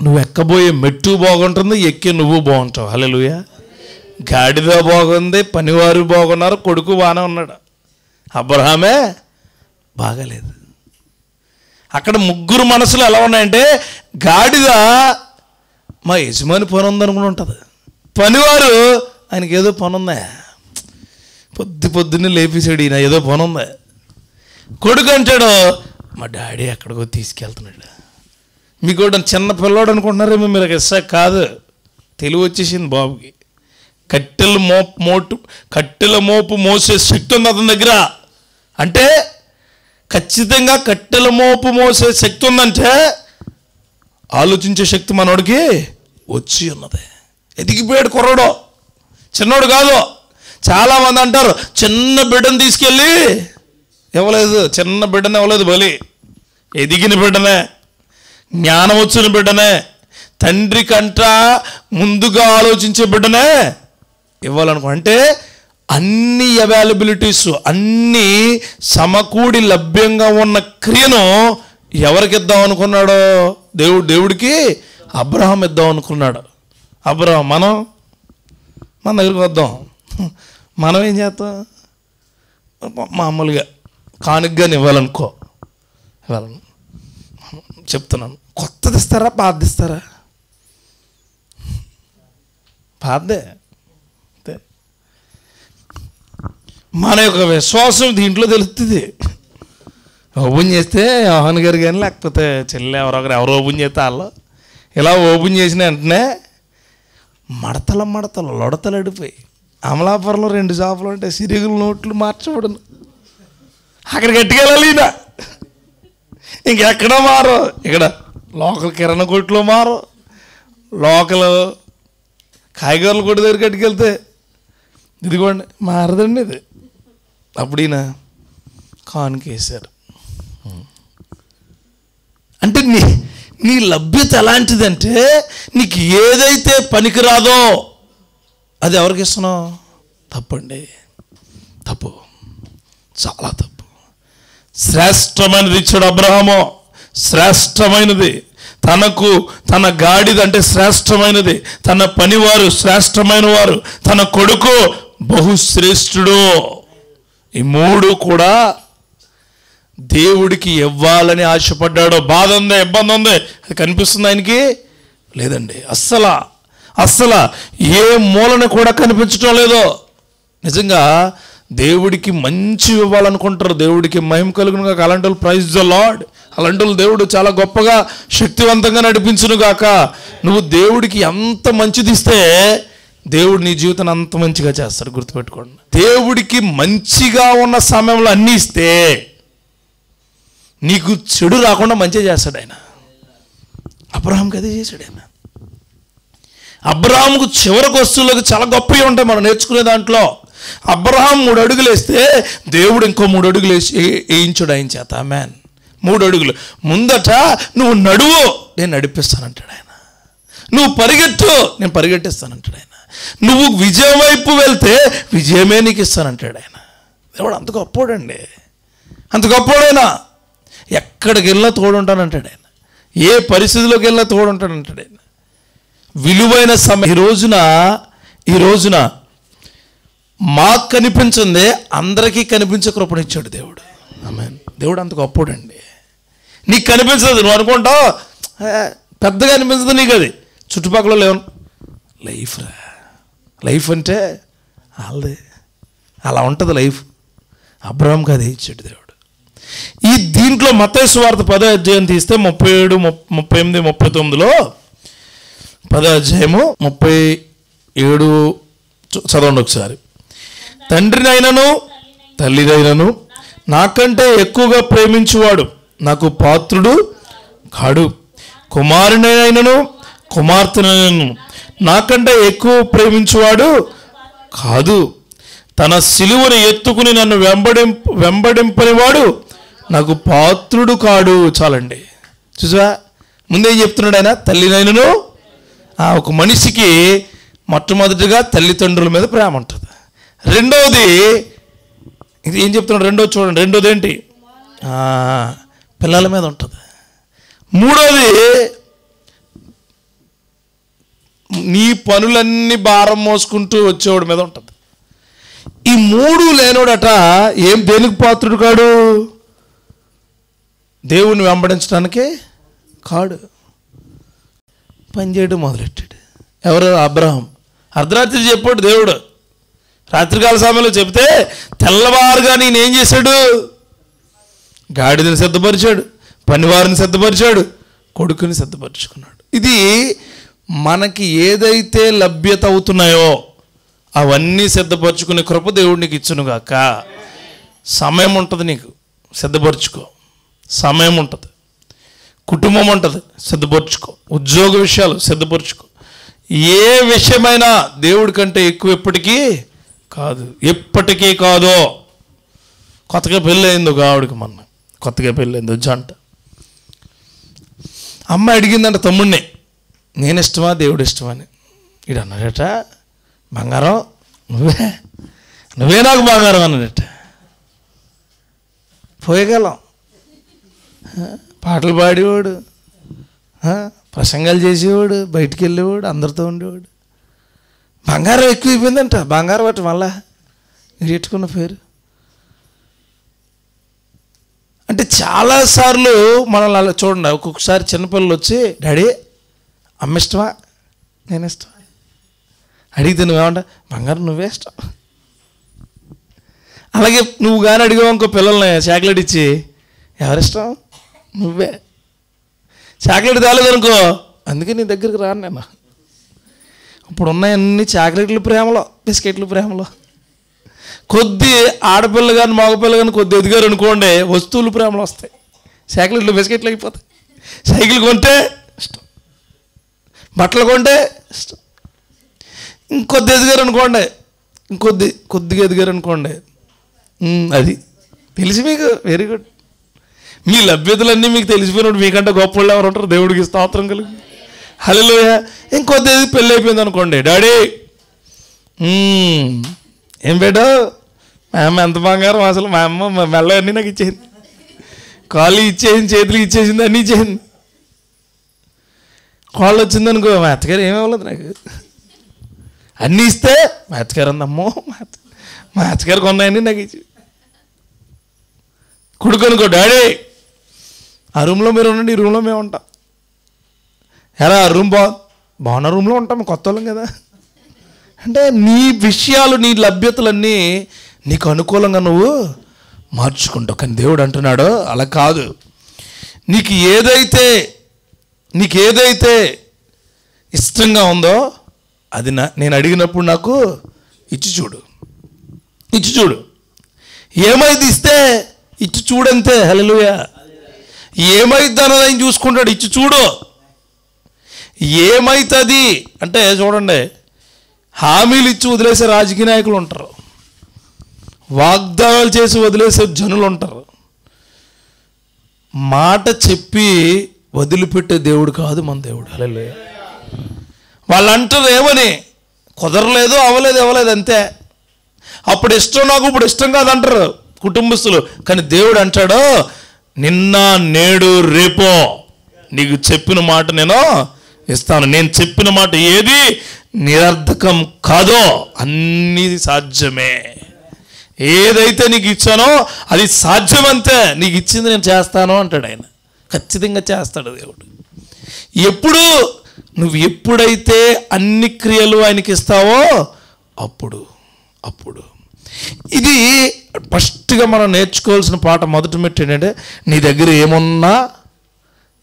నువ్వు ఎక్కబోయే మెట్టు బాగుంటుంది, ఎక్కి నువ్వు బాగుంటావు. హల్లెలూయా. గాడిద బాగుంది, పనివారు బాగున్నారు, కొడుకు బాగానే ఉన్నాడు. అబ్రహామే బాగాలేదు. అక్కడ ముగ్గురు మనసులు ఎలా ఉన్నాయంటే, గాడిద మా యజమాని పని ఉందనుకుని ఉంటుంది, పనివారు ఆయనకి ఏదో పని ఉందా, పొద్దున్నే లేపేసాడు ఈయన, ఏదో పని ఉందా. కొడుకు అంటాడు, మా డాడీ ఎక్కడికో తీసుకెళ్తున్నాడు. మీకు కూడా చిన్న పిల్లోడు అనుకుంటున్నారేమో మీరు, కాదు, తెలివి వచ్చేసింది బాబుకి. కట్టెల మోపు మోసే శక్తి ఉంది అతని దగ్గర. అంటే ఖచ్చితంగా కట్టెల మోపు మోసే శక్తి ఉందంటే ఆలోచించే శక్తి మనోడికి వచ్చి ఉన్నది. ఎదిగిపోయాడు కుర్రాడు, చిన్నోడు కాదు. చాలామంది అంటారు చిన్న బిడ్డను తీసుకెళ్ళి ఇవ్వలేదు, చిన్న బిడ్డనే ఇవ్వలేదు బలి, ఎదిగిన బిడ్డనే, జ్ఞానం వచ్చిన బిడ్డనే, తండ్రి కంట ముందుగా ఆలోచించే బిడ్డనే ఇవ్వాలనుకో. అంటే అన్ని అవైలబిలిటీస్, అన్నీ సమకూడి లభ్యంగా ఉన్న క్రియను ఎవరికి ఇద్దాం అనుకున్నాడో దేవుడికి అబ్రహాం ఇద్దాం అనుకున్నాడు. అబ్రహాం మన దగ్గరికి వద్దాం, మనం ఏం చేస్తాం, మామూలుగా కానుకగానే ఇవ్వాలనుకో. చెప్తున్నాను, కొత్తది ఇస్తారా పాతది ఇస్తారా? పాతదే. మన యొక్క విశ్వాసం దీంట్లో తెలుస్తుంది. ఓపెన్ చేస్తే యోహాన్ గారు కానీ లేకపోతే చెల్లె ఎవరు ఓపెన్ చేస్తే వాళ్ళు ఇలా ఓపెన్ చేసిన వెంటనే మడతలు లొడతలు అడిపోయి, అమలాపురంలో 2 షాపులు ఉంటాయి, సిరుగుల నోట్లు మార్చబడును, అక్కడికి ఎట్టుకెళ్ళాలి. ఇంకెక్కడ మారు, ఇక్కడ లోకల్ కిరాణా కొట్లో మారు, లోకల్ కాయగూరల కొట్టు దగ్గరికి ఎట్టుకెళ్తే ఇదిగోండి మారదండి ఇది. అప్పుడు ఈయన కానుకేశారు. అంటే నీ లభ్యత ఎలాంటిదంటే, నీకు ఏదైతే పనికిరాదో అది ఎవరికి ఇస్తున్నావు? తప్పండి, తప్పు, చాలా తప్పు. శ్రేష్టమైనది ఇచ్చాడు అబ్రహాము, శ్రేష్టమైనది. తన గాడిద అంటే శ్రేష్టమైనది, తన పనివారు శ్రేష్టమైన వారు, తన కొడుకు బహుశ్రేష్ఠుడు. ఈ 3 కూడా దేవుడికి ఇవ్వాలని ఆశపడ్డాడు. బాధ ఉంది, ఇబ్బంది ఉంది, అది కనిపిస్తుంది ఆయనకి? లేదండి, అస్సలు ఏ మూలను కూడా కనిపించటం లేదు. నిజంగా దేవుడికి మంచి ఇవ్వాలనుకుంటారు, దేవుడికి మహిమ కలుగును గాక. అలాంటి వాళ్ళు ప్రైజ్ ద లార్డ్, అలాంటి వాళ్ళు దేవుడు చాలా గొప్పగా శక్తివంతంగా నడిపించును గాక. నువ్వు దేవుడికి ఎంత మంచిది ఇస్తే దేవుడు నీ జీవితాన్ని అంత మంచిగా చేస్తాడు. గుర్తుపెట్టుకోండి, దేవుడికి మంచిగా ఉన్న సమయంలో అన్నీ ఇస్తే నీకు చెడు రాకుండా మంచిగా చేస్తాడు ఆయన. అబ్రహాంకి అదే చేశాడు ఆయన. అబ్రహాంకు చివరికి వస్తువులకు చాలా గొప్పవి ఉంటాయి మనం నేర్చుకునే దాంట్లో. అబ్రహాం 3 అడుగులు వేస్తే దేవుడు ఇంకో 3 అడుగులు వేయించాడు ఆయన చేత. ఆమేన్. 3 అడుగులు ముందట నువ్వు నడువు, నేను నడిపిస్తానంటాడు ఆయన. నువ్వు పరిగెత్తు, నేను పరిగెట్టిస్తానంటాడు ఆయన. నువ్వు విజయం వైపు వెళ్తే విజయమే నీకు ఇస్తానంటాడు ఆయన. దేవుడు అంత గొప్పోడండి, అంత గొప్పోడైనా. ఎక్కడికి వెళ్ళినా తోడుంటానంటాడు ఆయన, ఏ పరిస్థితిలోకి వెళ్ళినా తోడుంటానంటాడు ఆయన. విలువైన సమయం ఈ రోజున మాకు కనిపించిందే అందరికీ కనిపించే కృపనిచ్చాడు దేవుడు. ఆమేన్. దేవుడు అంత గొప్పోడండి. నీకు కనిపించదు, నువ్వు అనుకుంటావు పెద్దగా అనిపించదు నీకు, అది చుట్టుపక్కల లేవు. లైఫ్ రా, లైఫ్ అంటే వాళ్ళదే, అలా ఉంటుంది లైఫ్. అబ్రహాంకి అది ఇచ్చాడు దేవుడు. ఈ దీంట్లో మత్తయి సువార్త 10వ అధ్యాయం తీస్తే 37, 38, 39లో 10వ అధ్యాయము 37 చదవండి ఒకసారి. తండ్రినైనను తల్లిదైనను నాకంటే ఎక్కువగా ప్రేమించువాడు నాకు పాత్రుడు కాడు. కుమారునైనను కుమార్తెనైనను నాకంటే ఎక్కువ ప్రేమించువాడు కాదు. తన సిలువను ఎత్తుకుని నన్ను వెంబడింపనివాడు నాకు పాత్రుడు కాడు. చాలండి, చూసా ముందేం చెప్తున్నాడు ఆయన? తల్లినైనను, ఒక మనిషికి మొట్టమొదటిగా తల్లిదండ్రుల మీద ప్రేమ ఉంటుంది. రెండవది ఇది ఏం చెప్తున్నాడు? రెండోది చూడండి, రెండోది ఏంటి? పిల్లల మీద ఉంటుంది. మూడోది నీ పనులన్నీ భారం మోసుకుంటూ వచ్చేవాడి మీద ఉంటుంది. ఈ మూడు లేనోడట దేనికి పాత్రుడు కాడు? దేవుణ్ణి వెంబడించడానికే కాడు. పనిచేయడం మొదలెట్టాడు. ఎవరు? అబ్రహాం. అర్ధరాత్రి చెప్పాడు దేవుడు, రాత్రికాల సమయంలో చెప్తే తెల్లవారుగా నేనేం చేశాడు? గాడిదని సిద్ధపరిచాడు, పనివారిని సిద్ధపరిచాడు, కొడుకుని సిద్ధపరుచుకున్నాడు. ఇది మనకి ఏదైతే లభ్యత అవుతున్నాయో అవన్నీ సిద్ధపరచుకునే కృప దేవుడు నీకు ఇచ్చునుగాక. సమయం ఉంటుంది, నీకు సిద్ధపరచుకో. సమయం ఉంటుంది, కుటుంబం ఉంటుంది, సిద్ధపరచుకో. ఉద్యోగ విషయాలు సిద్ధపరచుకో. ఏ విషయమైనా దేవుడి కంటే ఎక్కువ ఎప్పటికీ కాదు, ఎప్పటికీ కాదో. కొత్తగా పెళ్ళి అయింది ఒక ఆవిడకి, మొన్న కొత్తగా పెళ్ళి అయింది జంట. అమ్మ అడిగిందంట తమ్ముడిని, నేను ఇష్టమా దేవుడు ఇష్టమా అని. ఇడు అన్నాడట, బంగారం నువ్వే నాకు బంగారం అన్నాడట. పోయగలం, పాటలు పాడేవాడు, ప్రసంగాలు చేసేవాడు, బయటికి వెళ్ళేవాడు, అందరితో ఉండేవాడు. బంగారం ఎక్కువైపోయిందంట. బంగారం బట్టి మళ్ళా ఇది పెట్టుకున్న పేరు. అంటే చాలాసార్లు మనల్ని అలా చూడండి. ఒక్కొక్కసారి చిన్నపిల్లలు వచ్చి, డాడీ అమ్మ ఇష్టమా నేను ఇష్టం అడిగితే నువ్వేమంటా? బంగారం నువ్వే ఇష్టం. అలాగే నువ్వు కానీ అడిగావు ఇంకో పిల్లల్ని చాక్లెట్ ఇచ్చి, ఎవరిష్టం? నువ్వే. చాక్లెట్ తేలేదనుకో, అందుకే నీ దగ్గరికి రాను నేను. ఇప్పుడు ఉన్నాయన్నీ చాక్లెట్లు ప్రేమలో, బిస్కెట్లు ప్రేమలో. కొద్ది ఆడపిల్ల కానీ మగపిల్ల కానీ కొద్ది ఎదిగారు అనుకోండి, వస్తువులు ప్రేమలో వస్తాయి, చాక్లెట్లు బిస్కెట్లు అయిపోతాయి. సైకిల్ కొంటే ఇష్టం, బట్టలు కొంటే ఇష్టం. ఇంకొద్ది ఎదిగారు అనుకోండి, కొద్దిగా ఎదిగారు అనుకోండి, అది తెలిసి మీకు వెరీ గుడ్. మీ లభ్యతలన్నీ మీకు తెలిసిపోయినప్పుడు మీకంటే గొప్ప వాళ్ళు ఎవరు ఉంటారు? దేవుడికి స్తోత్రం కలిగి. హల్లెలూయా. ఇంకొద్ది పెళ్ళి అయిపోయింది అనుకోండి, డాడీ ఏం బేటో, మా అమ్మ ఎంత బంగారం అసలు, మా అమ్మ మెల్ల అన్నీ నాకు ఇచ్చేసింది, కాళ్ళు ఇచ్చేసింది, చేతులు ఇచ్చేసింది, అన్నీ ఇచ్చేసింది. కాళ్ళు వచ్చిందనుకో, మా అత్తగారు ఏమవ్వలేదు నాకు, అన్నీ ఇస్తే మా అత్తగారు అందమ్మో, మా అత్తగారు కొన్నాయని నాకు ఇచ్చి. కొడుకనుకో, డాడీ ఆ రూమ్లో మీరు ఉండండి, ఈ రూమ్లో మేము ఉంటాం. ఎలా రూమ్ బాగున్న రూమ్లో ఉంటాం, కొత్త వాళ్ళం కదా. అంటే నీ విషయాలు, నీ లభ్యతలన్నీ నీకు అనుకూలంగా నువ్వు మార్చుకుంటావు. కానీ దేవుడు అంటున్నాడు అలా కాదు. నీకు ఏదైతే ఇష్టంగా ఉందో అది నేను అడిగినప్పుడు నాకు ఇచ్చి చూడు. ఏమైతే ఇస్తే ఇచ్చి చూడంతే. హల్లెలూయా. ఏమైతే అన్నది ఆయన చూసుకుంటాడు, ఇచ్చి చూడు. ఏమైతుంది అంటే చూడండి, హామీలు ఇచ్చి వదిలేసే రాజకీయ నాయకులు ఉంటారు, వాగ్దానాలు చేసి వదిలేసే జనులు ఉంటారు. మాట చెప్పి వదిలిపెట్టే దేవుడు కాదు మన దేవుడు. హల్లెలూయా. వాళ్ళు అంటారు ఏమని, కుదరలేదు, అవ్వలేదు అంతే. అప్పుడు ఇష్టం నాకు, ఇప్పుడు ఇష్టం కాదంటారు కుటుంబస్తులు. కానీ దేవుడు అంటాడు, నిన్న నేడు రేపో నీకు చెప్పిన మాట నేను ఇస్తాను. నేను చెప్పిన మాట ఏది నిరర్ధకం కాదో అన్నీ సాధ్యమే. ఏదైతే నీకు ఇచ్చానో అది సాధ్యమంతే. నీకు ఇచ్చింది నేను చేస్తాను అంటాడు ఆయన. ఖచ్చితంగా చేస్తాడు దేవుడు. ఎప్పుడు నువ్వు ఎప్పుడైతే అన్ని క్రియలు ఆయనకి ఇస్తావో అప్పుడు అప్పుడు ఇది ఫస్ట్గా మనం నేర్చుకోవాల్సిన పాట. మొదటి మెట్టు ఏంటంటే, నీ దగ్గర ఏమున్నా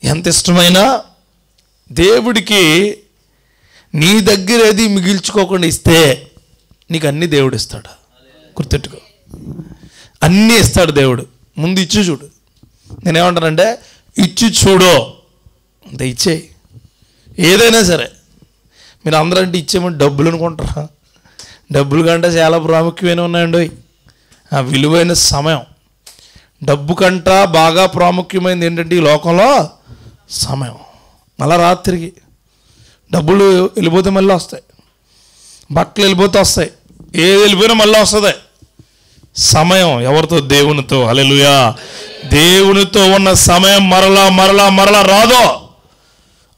ఎంత ఇష్టమైనా దేవుడికి నీ దగ్గర ఏది మిగిల్చుకోకుండా ఇస్తే నీకు అన్నీ దేవుడు ఇస్తాడు. గుర్తెట్టుకో, అన్నీ ఇస్తాడు దేవుడు. ముందు ఇచ్చి చూడు. నేనేమంటానంటే, ఇచ్చి చూడు, అంత ఇచ్చేయి. ఏదైనా సరే. మీరు అందరంటే ఇచ్చేయమని డబ్బులు అనుకుంటారా? డబ్బుల కంటే చాలా ప్రాముఖ్యమైన ఉన్నాయండి ఆ విలువైన సమయం. డబ్బు కంటా బాగా ప్రాముఖ్యమైనది ఏంటంటే ఈ లోకంలో సమయం. మళ్ళా రాత్రికి డబ్బులు వెళ్ళిపోతే మళ్ళీ వస్తాయి, బట్టలు వెళ్ళిపోతే వస్తాయి, ఏది వెళ్ళిపోయినా మళ్ళీ వస్తుంది. సమయం ఎవరితో? దేవునితో. హల్లెలూయా. దేవునితో ఉన్న సమయం మరలా మరలా మరలా రాదో,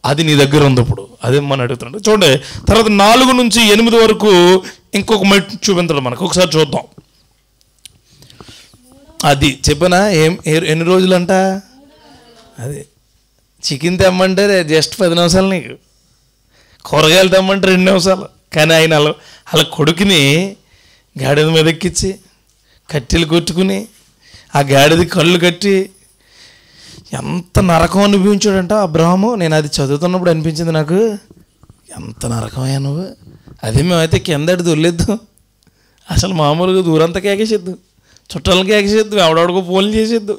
అది నీ దగ్గర ఉంది. ఇప్పుడు అదే మనం అడుగుతున్నాడు. చూడండి, తర్వాత 4 నుంచి 8 వరకు ఇంకొక మెట్టు చూపించడం మనకు. ఒకసారి చూద్దాం. అది చెప్పనా ఎన్ని రోజులంట? అది చికెన్ తెమ్మంటే జస్ట్ 10 నిమిషాలు, నీకు కూరగాయలు తెమ్మంటే 2 నిమిషాలు. కానీ ఆయన అలా కొడుకుని గాడిద మీద ఎక్కించి కట్టెలు కొట్టుకుని ఆ గాడిద కళ్ళు కట్టి ఎంత నరకం అనిపించాడంట అబ్రహాము. నేను అది చదువుతున్నప్పుడు అనిపించింది నాకు, ఎంత నరకమయ్యా నువ్వు. అదే మేమైతే కిందటి దొల్లేద్దు, అసలు మామూలుగా దూరంతా కేకేసేద్దు, చుట్టాలకి కేకేసేద్దు, ఎవడెవడికో ఫోన్లు చేసేద్దు.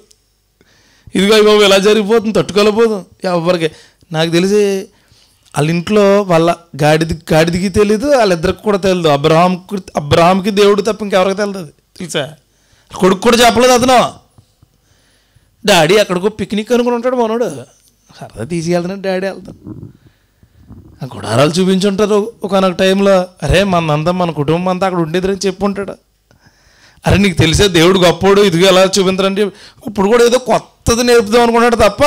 ఇదిగో బాబు ఇలా జరిగిపోతుంది, తట్టుకోలేకపోదు ఎవరికి. నాకు తెలిసి వాళ్ళ ఇంట్లో వాళ్ళ గాడిదికి తెలీదు, వాళ్ళిద్దరికి కూడా తెలియదు. అబ్రహాంకి దేవుడు తప్ప ఇంకెవరికి తెలియదు తెలుసా. కొడుకు కూడా చెప్పలేదు అతను. డాడీ ఎక్కడికో పిక్నిక్ అనుకుని ఉంటాడు మనోడు, సరదా తీసుకెళ్తాను డాడీ వెళ్తాను. ఆ గుడారాలు చూపించుంటారు ఒకనొక టైంలో. అరే మన కుటుంబం అంతా అక్కడ ఉండేదని చెప్పుంటాడు. అరే నీకు తెలిసే దేవుడు గొప్పోడు, ఇదిగో ఎలా చూపించారని చెప్పి ఇప్పుడు కూడా ఏదో కొత్తది నేర్పుదాం అనుకున్నాడు తప్ప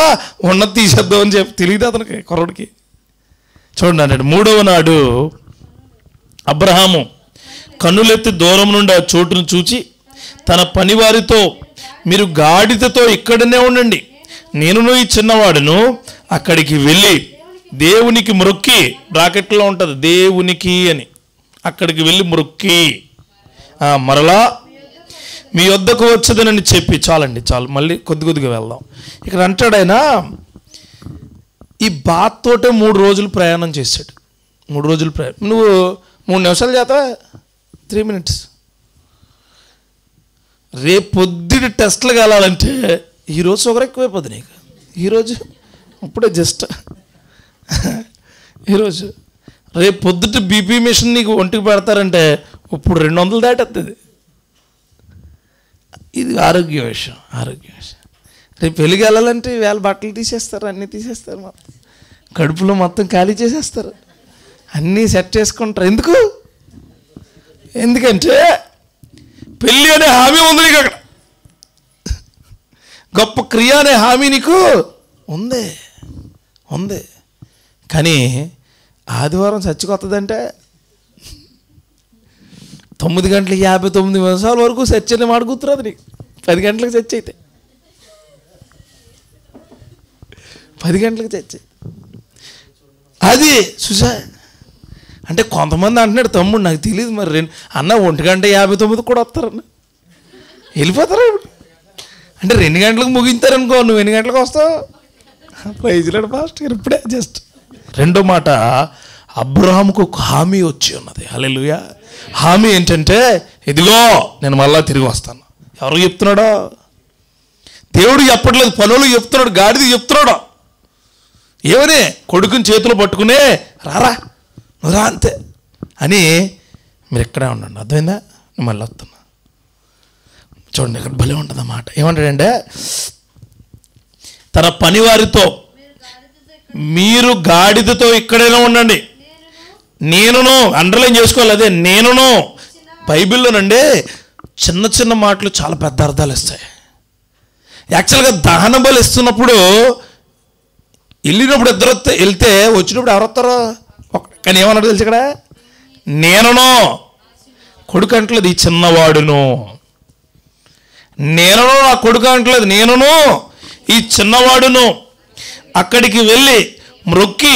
ఉన్నది తీసేద్దాం అని చెప్పి తెలియదు అతనికి, కుర్రోడికి. చూడండి అన్నాడు, 3వ నాడు అబ్రహాము కన్నులెత్తి దూరం నుండి ఆ చోటును చూచి తన పనివారితో, మీరు గాడిదతో ఇక్కడనే ఉండండి, నేనును ఈ చిన్నవాడును అక్కడికి వెళ్ళి దేవునికి మొక్కి, బ్రాకెట్లో ఉంటుంది దేవునికి అని, అక్కడికి వెళ్ళి మొక్కి మరలా మీ వద్దకు వచ్చేదనని చెప్పి. చాలండి చాలు, మళ్ళీ కొద్దిగా వెళ్దాం. ఇక్కడ అంటాడు ఆయన, ఈ బాత్ తోటే 3 రోజులు ప్రయాణం చేశాడు. 3 రోజులు ప్రయాణం. నువ్వు 3 నిమిషాలు చేస్తావా? 3 minutes. రేపు పొద్దుటి టెస్ట్లకు వెళ్ళాలంటే ఈరోజు షుగర్ ఎక్కువైపోద్ది నీకు. ఈరోజు ఇప్పుడే జస్ట్ ఈరోజు రేపు పొద్దుట బీపీ మిషన్ నీకు ఒంటికి పెడతారంటే ఇప్పుడు 200 దాటేస్తుంది. ఇది ఆరోగ్య విషయం. రేపు పెళ్ళికి వెళ్ళాలంటే వేళ బట్టలు తీసేస్తారు, అన్నీ తీసేస్తారు, మొత్తం కడుపులో మొత్తం ఖాళీ చేసేస్తారు, అన్నీ సెట్ చేసుకుంటారు. ఎందుకంటే పెళ్ళి అనే హామీ ఉంది నీకు, అక్కడ గొప్ప క్రియ అనే హామీ నీకు ఉంది. కానీ ఆదివారం చచ్చికొత్తదంటే 9:59 వరకు చర్చ అనే మాట గుర్తురాదు నీకు. 10 గంటలకు చర్చ అయితే 10 గంటలకు చర్చ. అది చూసా అంటే కొంతమంది అంటున్నాడు, తమ్ముడు నాకు తెలియదు మరి అన్న 1:59 కూడా వస్తారన్న, వెళ్ళిపోతారా అంటే 2 గంటలకు ముగించారనుకో, నువ్వు ఎన్ని గంటలకు వస్తావు? ప్రైజ్లాడు ఫాస్ట్ ఇప్పుడే జస్ట్. 2వ మాట, అబ్రహాముకు ఒక హామీ వచ్చి ఉన్నది. హల్లెలూయా. హామీ ఏంటంటే, ఇదిగో నేను మళ్ళా తిరిగి వస్తాను. ఎవరు చెప్తున్నాడో? దేవుడు చెప్పట్లేదు, పనులు చెప్తున్నాడు, గాడిద చెప్తున్నాడు. ఏమని? కొడుకుని చేతిలో పట్టుకునే రారా నువ్వు రా అంతే అని. మీరు ఇక్కడే ఉండండి, అర్థమైందా? నేను మళ్ళీ వస్తున్నా. చూడండి ఇక్కడ భలే ఉంటుంది అన్నమాట. ఏమంటాడంటే, తన పనివారితో, మీరు గాడిదతో ఇక్కడైనా ఉండండి, నేనును, అండర్లైన్ చేసుకోవాలి, అదే నేనును. బైబిల్లోనండి చిన్న మాటలు చాలా పెద్ద అర్థాలు ఇస్తాయి. యాక్చువల్గా దహన బలి ఇస్తున్నప్పుడు వెళ్ళినప్పుడు ఇద్దరు వెళ్తే వచ్చినప్పుడు ఎవరు వస్తారో, కానీ ఏమన్నాడు తెలుసు ఇక్కడ, నేనును. కొడుకు అంటలేదు ఈ చిన్నవాడును, నేనును నా కొడుకు అంటలేదు, నేనును ఈ చిన్నవాడును అక్కడికి వెళ్ళి మ్రొక్కి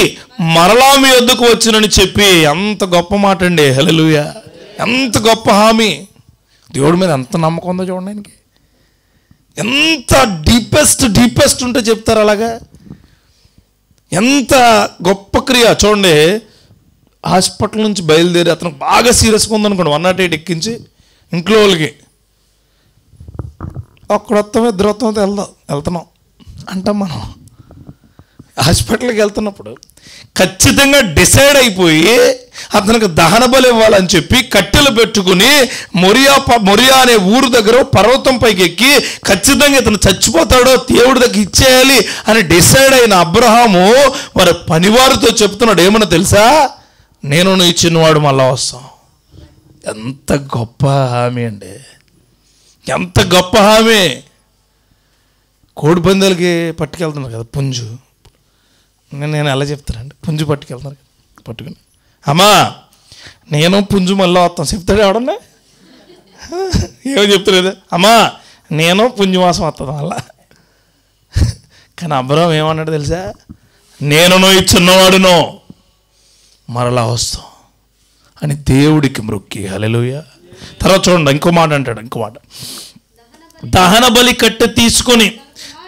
మరలా మీ వద్దకు వచ్చునని చెప్పి. ఎంత గొప్ప మాట అండి. హల్లెలూయా. ఎంత గొప్ప హామీ. దేవుడి మీద ఎంత నమ్మకం ఉందో చూడండి ఆయనకి. ఎంత డీపెస్ట్ ఉంటే చెప్తారు అలాగా. ఎంత గొప్ప క్రియ చూడండి. హాస్పిటల్ నుంచి బయలుదేరి అతను బాగా సీరియస్గా ఉందనుకోండి, 108 ఎక్కించి ఇంట్లో వాళ్ళకి ఒక్కడొత్తం ఇద్దరొత్తం వెళ్తున్నాం అంటాం. మనం హాస్పిటల్కి వెళ్తున్నప్పుడు ఖచ్చితంగా డిసైడ్ అయిపోయి అతనికి దహన బలి ఇవ్వాలని చెప్పి కట్టెలు పెట్టుకుని మొరియా అనే ఊరు దగ్గర పర్వతం పైకి ఎక్కి ఖచ్చితంగా ఇతను చచ్చిపోతాడో దేవుడి దగ్గర ఇచ్చేయాలి అని డిసైడ్ అయిన అబ్రహాము వారి పనివారితో చెప్తున్నాడు ఏమన్నా తెలుసా, నేను నీ చిన్నవాడు మళ్ళా వస్తాం. ఎంత గొప్ప హామీ అండి. ఎంత గొప్ప హామీ. కోడి పందాలకి పట్టుకెళ్తున్నారు కదా పుంజు. నేను ఎలా చెప్తానండి, పుంజు పట్టుకెళ్తున్నారు కదా, పట్టుకుని అమ్మా నేను పుంజు మళ్ళీ వస్తాం చెప్తాడు ఎవడన్నా. ఏమో చెప్తలేదు, అమ్మా నేను పుంజు మాసం వస్తాను మళ్ళా. కానీ అబ్రహాం ఏమన్నాడు తెలుసా, నేను ఈ చిన్నవాడునో మరలా వస్తాం అని దేవుడికి మ్రొక్కి. హల్లెలూయా. తర్వాత చూడండి ఇంకో మాట అంటాడు. ఇంకో మాట, దహన బలి కట్టె తీసుకొని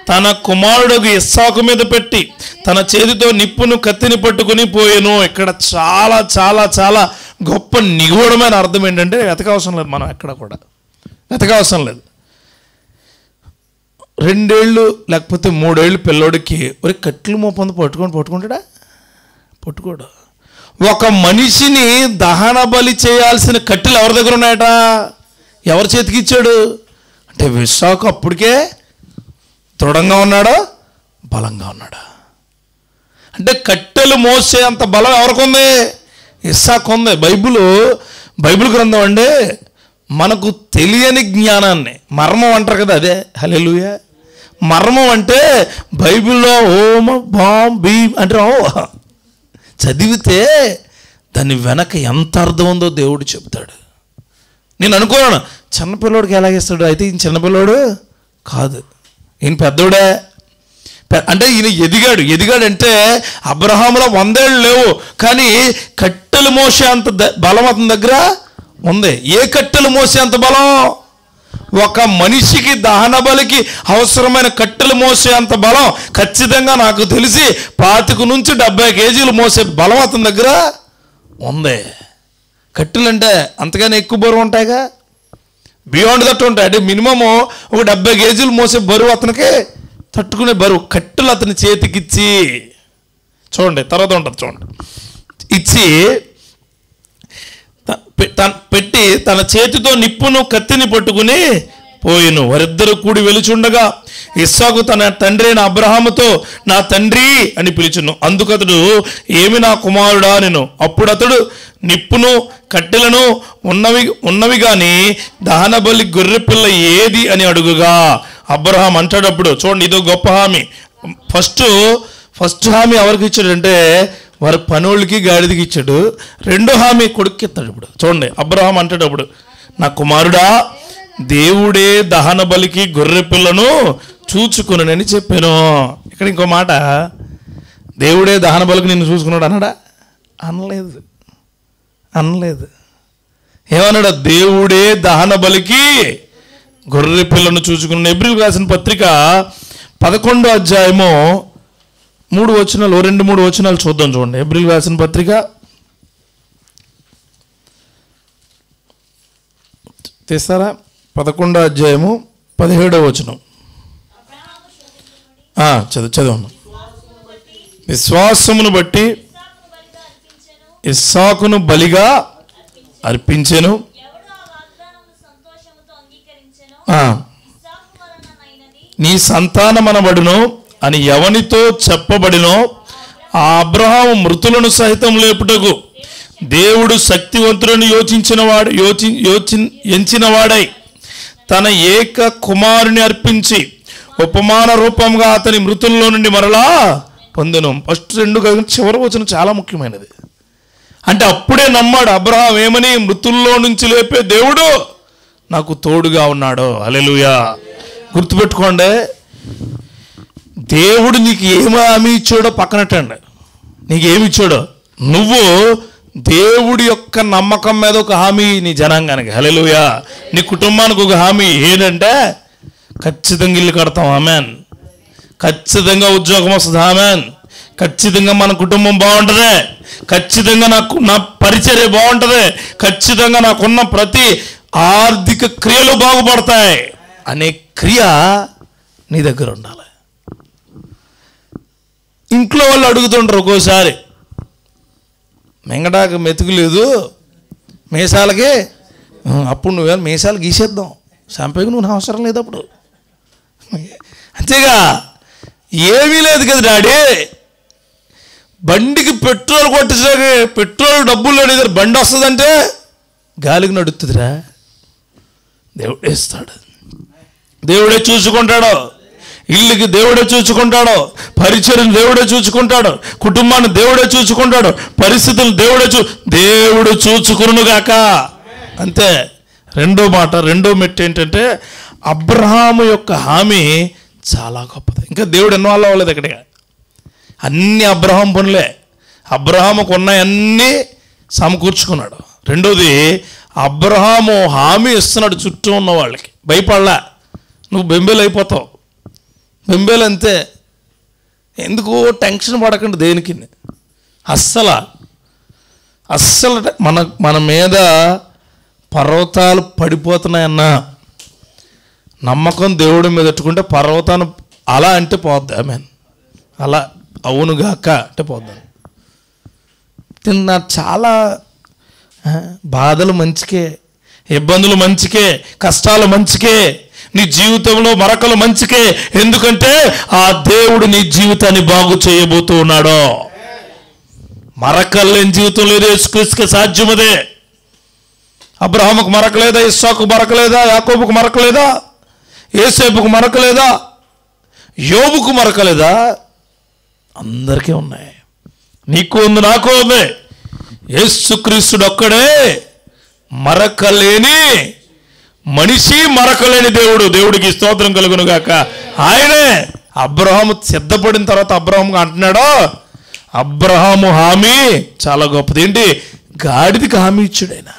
తన కుమారుడు ఇస్సాకు మీద పెట్టి తన చేతితో నిప్పును కత్తిని పట్టుకుని పోయాను. ఇక్కడ చాలా చాలా చాలా గొప్ప నిగూఢమైన అర్థం ఏంటంటే, వెతకవసరం లేదు, మనం ఎక్కడ కూడా వెతకవసరం లేదు. 2 ఏళ్ళు లేకపోతే 3 ఏళ్ళు పిల్లోడికి ఒరే కట్టెలు మోపంది పట్టుకుంటాడా? పట్టుకోడు. ఒక మనిషిని దహన బలి చేయాల్సిన కట్టెలు ఎవరి దగ్గర ఉన్నాయట? ఎవరి చేతికి ఇచ్చాడు అంటే ఇస్సాకు అప్పటికే దృఢంగా ఉన్నాడా, బలంగా ఉన్నాడా? అంటే కట్టెలు మోసే అంత బలం ఎవరికి ఉంది? ఇస్సాకు ఉంది. బైబిల్ గ్రంథం అంటే మనకు తెలియని జ్ఞానాన్ని, మర్మం అంటారు కదా, అదే హల్లెలూయా. మర్మం అంటే బైబిల్లో ఓం బాం భీం అంటారు, చదివితే దాని వెనక ఎంత అర్థం ఉందో దేవుడు చెప్తాడు. నేను అనుకున్నాను చిన్నపిల్లోడికి ఎలాగేస్తాడు, అయితే ఈయన చిన్నపిల్లోడు కాదు, ఈయన పెద్దోడే. అంటే ఈయన ఎదిగాడంటే అబ్రహాములో 100 ఏళ్ళు లేవు, కానీ కట్టెలు మోసే అంత బలం అతని దగ్గర ఉంది. ఏ కట్టెలు మోసే అంత బలం? ఒక మనిషికి దహన బలికి అవసరమైన కట్టెలు మోసే అంత బలం ఖచ్చితంగా నాకు తెలిసి 25 నుంచి 70 కేజీలు మోసే బలం అతని దగ్గర ఉంది. కట్టెలు అంటే అంతగానే ఎక్కువ బరువు ఉంటాయిగా, బియాండ్ దట్ ఉంటాయి. అంటే మినిమము ఒక 70 కేజీలు మోసే బరువు అతనికి తట్టుకునే బరువు కట్టెలు అతని చేతికిచ్చి చూడండి, తర్వాత ఉంటుంది చూడండి, ఇచ్చి పెట్టి తన చేతితో నిప్పును కత్తిని పట్టుకుని పోయిను. వారిద్దరు కూడి వెలుచుండగా ఇస్సాకు తన తండ్రి అయిన అబ్రహాముతో నా తండ్రి అని పిలిచును. అందుకతడు ఏమి నా కుమారుడా నేను. అప్పుడు అతడు నిప్పును కట్టెలను ఉన్నవి కానీ దహన బలి గొర్రె పిల్ల ఏది అని అడుగుగా అబ్రహాం అంటాడప్పుడు చూడండి, ఇదో గొప్ప హామీ. ఫస్ట్ హామీ ఎవరికి ఇచ్చాడంటే వారి పనులకి గాడిదకి ఇచ్చాడు. రెండో హామీ కొడుక్కి ఇస్తాడు. ఇప్పుడు చూడండి, అబ్రహాం అంటాడప్పుడు నా కుమారుడా దేవుడే దహన బలికి గొర్రె పిల్లను చూచుకునని చెప్పాను. ఇక్కడ ఇంకో మాట, దేవుడే దహన బలికి నిన్ను చూసుకున్నాడు అన్నాడా? అనలేదు. ఏమన్నాడు? దేవుడే దహన బలికి గొర్రె పిల్లను చూసుకున్నాను. హెబ్రీయులకు రాసిన పత్రిక 11వ అధ్యాయము 3 వచనాలు, 2-3 వచనాలు చూద్దాం. చూడండి, హెబ్రీయులకు రాసిన పత్రిక తీస్తారా? 11వ అధ్యాయము 17వ వచనం చదవమ్మా. విశ్వాసమును బట్టి ఇస్సాకును బలిగా అర్పించెను. నీ సంతానమనబడును అని ఎవనితో చెప్పబడినో ఆ అబ్రహాము మృతులను సహితం లేపుటకు దేవుడు శక్తివంతులను ఎంచినవాడై తన ఏక కుమారుని అర్పించి ఉపమాన రూపంగా అతని మృతుల్లో నుండి మరలా పొందెను. ఫస్ట్ 2 చివరి వచనం చాలా ముఖ్యమైనది. అంటే అప్పుడే నమ్మాడు అబ్రహాం ఏమని, మృతుల్లో నుంచి లేపే దేవుడు నాకు తోడుగా ఉన్నాడు. హల్లెలూయా. గుర్తుపెట్టుకోండి, దేవుడు నీకు ఏమి హామీ ఇచ్చాడో పక్కనట్టండి. నీకేమి ఇచ్చాడు? నువ్వు దేవుడి యొక్క నమ్మకం మీద ఒక హామీ నీ జనాంగానికి, హల్లెలూయా, నీ కుటుంబానికి ఒక హామీ ఏంటంటే ఖచ్చితంగా ఇల్లు కడతాం, ఆమెన్. ఖచ్చితంగా ఉద్యోగం వస్తుంది, ఆమెన్. ఖచ్చితంగా మన కుటుంబం బాగుంటుంది, ఖచ్చితంగా నా పరిచర్య బాగుంటుంది, ఖచ్చితంగా నాకున్న ప్రతి ఆర్థిక క్రియలు బాగుపడతాయి అనే క్రియ నీ దగ్గర ఉండాలి. ఇంట్లో వాళ్ళు అడుగుతుంటారు ఒక్కోసారి, మెంగడాకు మెతుకులేదు మీసాలకి, అప్పుడు నువ్వేమో మీసాలు గీసేద్దాం, చంపేకి నువ్వు అవసరం లేదు అప్పుడు. అంతేగా, ఏమీ లేదు కదా డాడీ. బండికి పెట్రోల్ కొట్టించడానికి పెట్రోల్ డబ్బులు లేదు, బండి వస్తుందంటే గాలికి నడుస్తుందిరా. దేవుడే ఇస్తాడు, దేవుడే చూసుకుంటాడు, ఇల్లుకి దేవుడే చూసుకుంటాడు, పరిచయం దేవుడే చూసుకుంటాడు, కుటుంబాన్ని దేవుడే చూసుకుంటాడు, పరిస్థితులు దేవుడు చూసుకునుగాక. అంతే. రెండో మాట, రెండో మెట్టు ఏంటంటే అబ్రహాము యొక్క హామీ చాలా గొప్పది. ఇంకా దేవుడు ఇన్వాల్వ్ అవ్వలేదు ఇక్కడికి, అన్నీ అబ్రహాం పనులే. అబ్రహాముకు ఉన్నాయన్నీ సమకూర్చుకున్నాడు. రెండోది, అబ్రహాము హామీ ఇస్తున్నాడు చుట్టూ ఉన్న వాళ్ళకి, భయపడలా. నువ్వు బెంబేలు అయిపోతావు, బెంబేలు అంతే. ఎందుకు టెన్షన్ పడకండి దేనికి, అస్సలు మన మీద పర్వతాలు పడిపోతున్నాయన్నా నమ్మకం దేవుడి మీద పెట్టుకుంటే పర్వతాన్ని అలా అంటే పోద్ది, ఆమెన్. అలా అవునుగాక అంటే పోద్దాం. నాకు చాలా బాధలు మంచికే, ఇబ్బందులు మంచికే, కష్టాలు మంచికే, నీ జీవితంలో మరకలు మంచికే. ఎందుకంటే ఆ దేవుడు నీ జీవితాన్ని బాగు చేయబోతూ ఉన్నాడు. మరకలు లేని జీవితం లేదు, యేసుక్రీస్తుకి సాధ్యమదే. అబ్రహాముకు మరకలేదా? ఇస్సాకు మరకలేదా? యాకోబుకు మరకలేదా? యేసేపుకు మరకలేదా? యోబుకు మరకలేదా? అందరికీ ఉన్నాయి. నీకు ఉంది, నాకు ఉంది. యేసుక్రీస్తుడు ఒక్కడే మరకలేని మనిషి, మరకలేని దేవుడు. దేవుడికి స్తోత్రం కలుగును గాక. ఆయనే అబ్రహాము సిద్ధపడిన తర్వాత అబ్రహాము అంటున్నాడు, అబ్రహాము హామీ చాలా గొప్పది. ఏంటి? గాడిదికి హామీ ఇచ్చాడు ఆయన,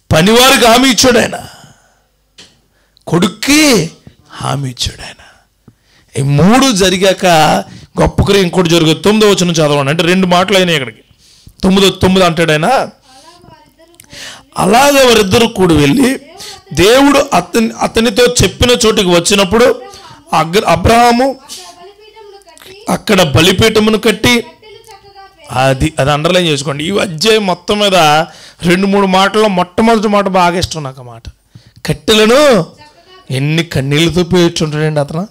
పనివారికి హామీ ఇచ్చాడు ఆయన, కొడుక్కి హామీ ఇచ్చాడు ఆయన. ఈ మూడు జరిగాక గొప్ప క్రియ ఇంకోటి జరుగుతుంది. 9వ వచనం చదవండి. అంటే రెండు మాటలు అయినాయి ఇక్కడికి. 9 అంటాడు ఆయన, అలాగే వారిద్దరు కూడి వెళ్ళి దేవుడు అతనితో చెప్పిన చోటికి వచ్చినప్పుడు అబ్రహాము అక్కడ బలిపీఠమును కట్టి, అది అండర్లైన్ చేసుకోండి. ఈ అధ్యాయం మొత్తం మీద 2-3 మాటల్లో మొట్టమొదటి మాట బాగా ఇష్టం నాకు. మాట కట్టెలను ఎన్ని కన్నీళ్ళతో పేర్చుంటాడండి అతను.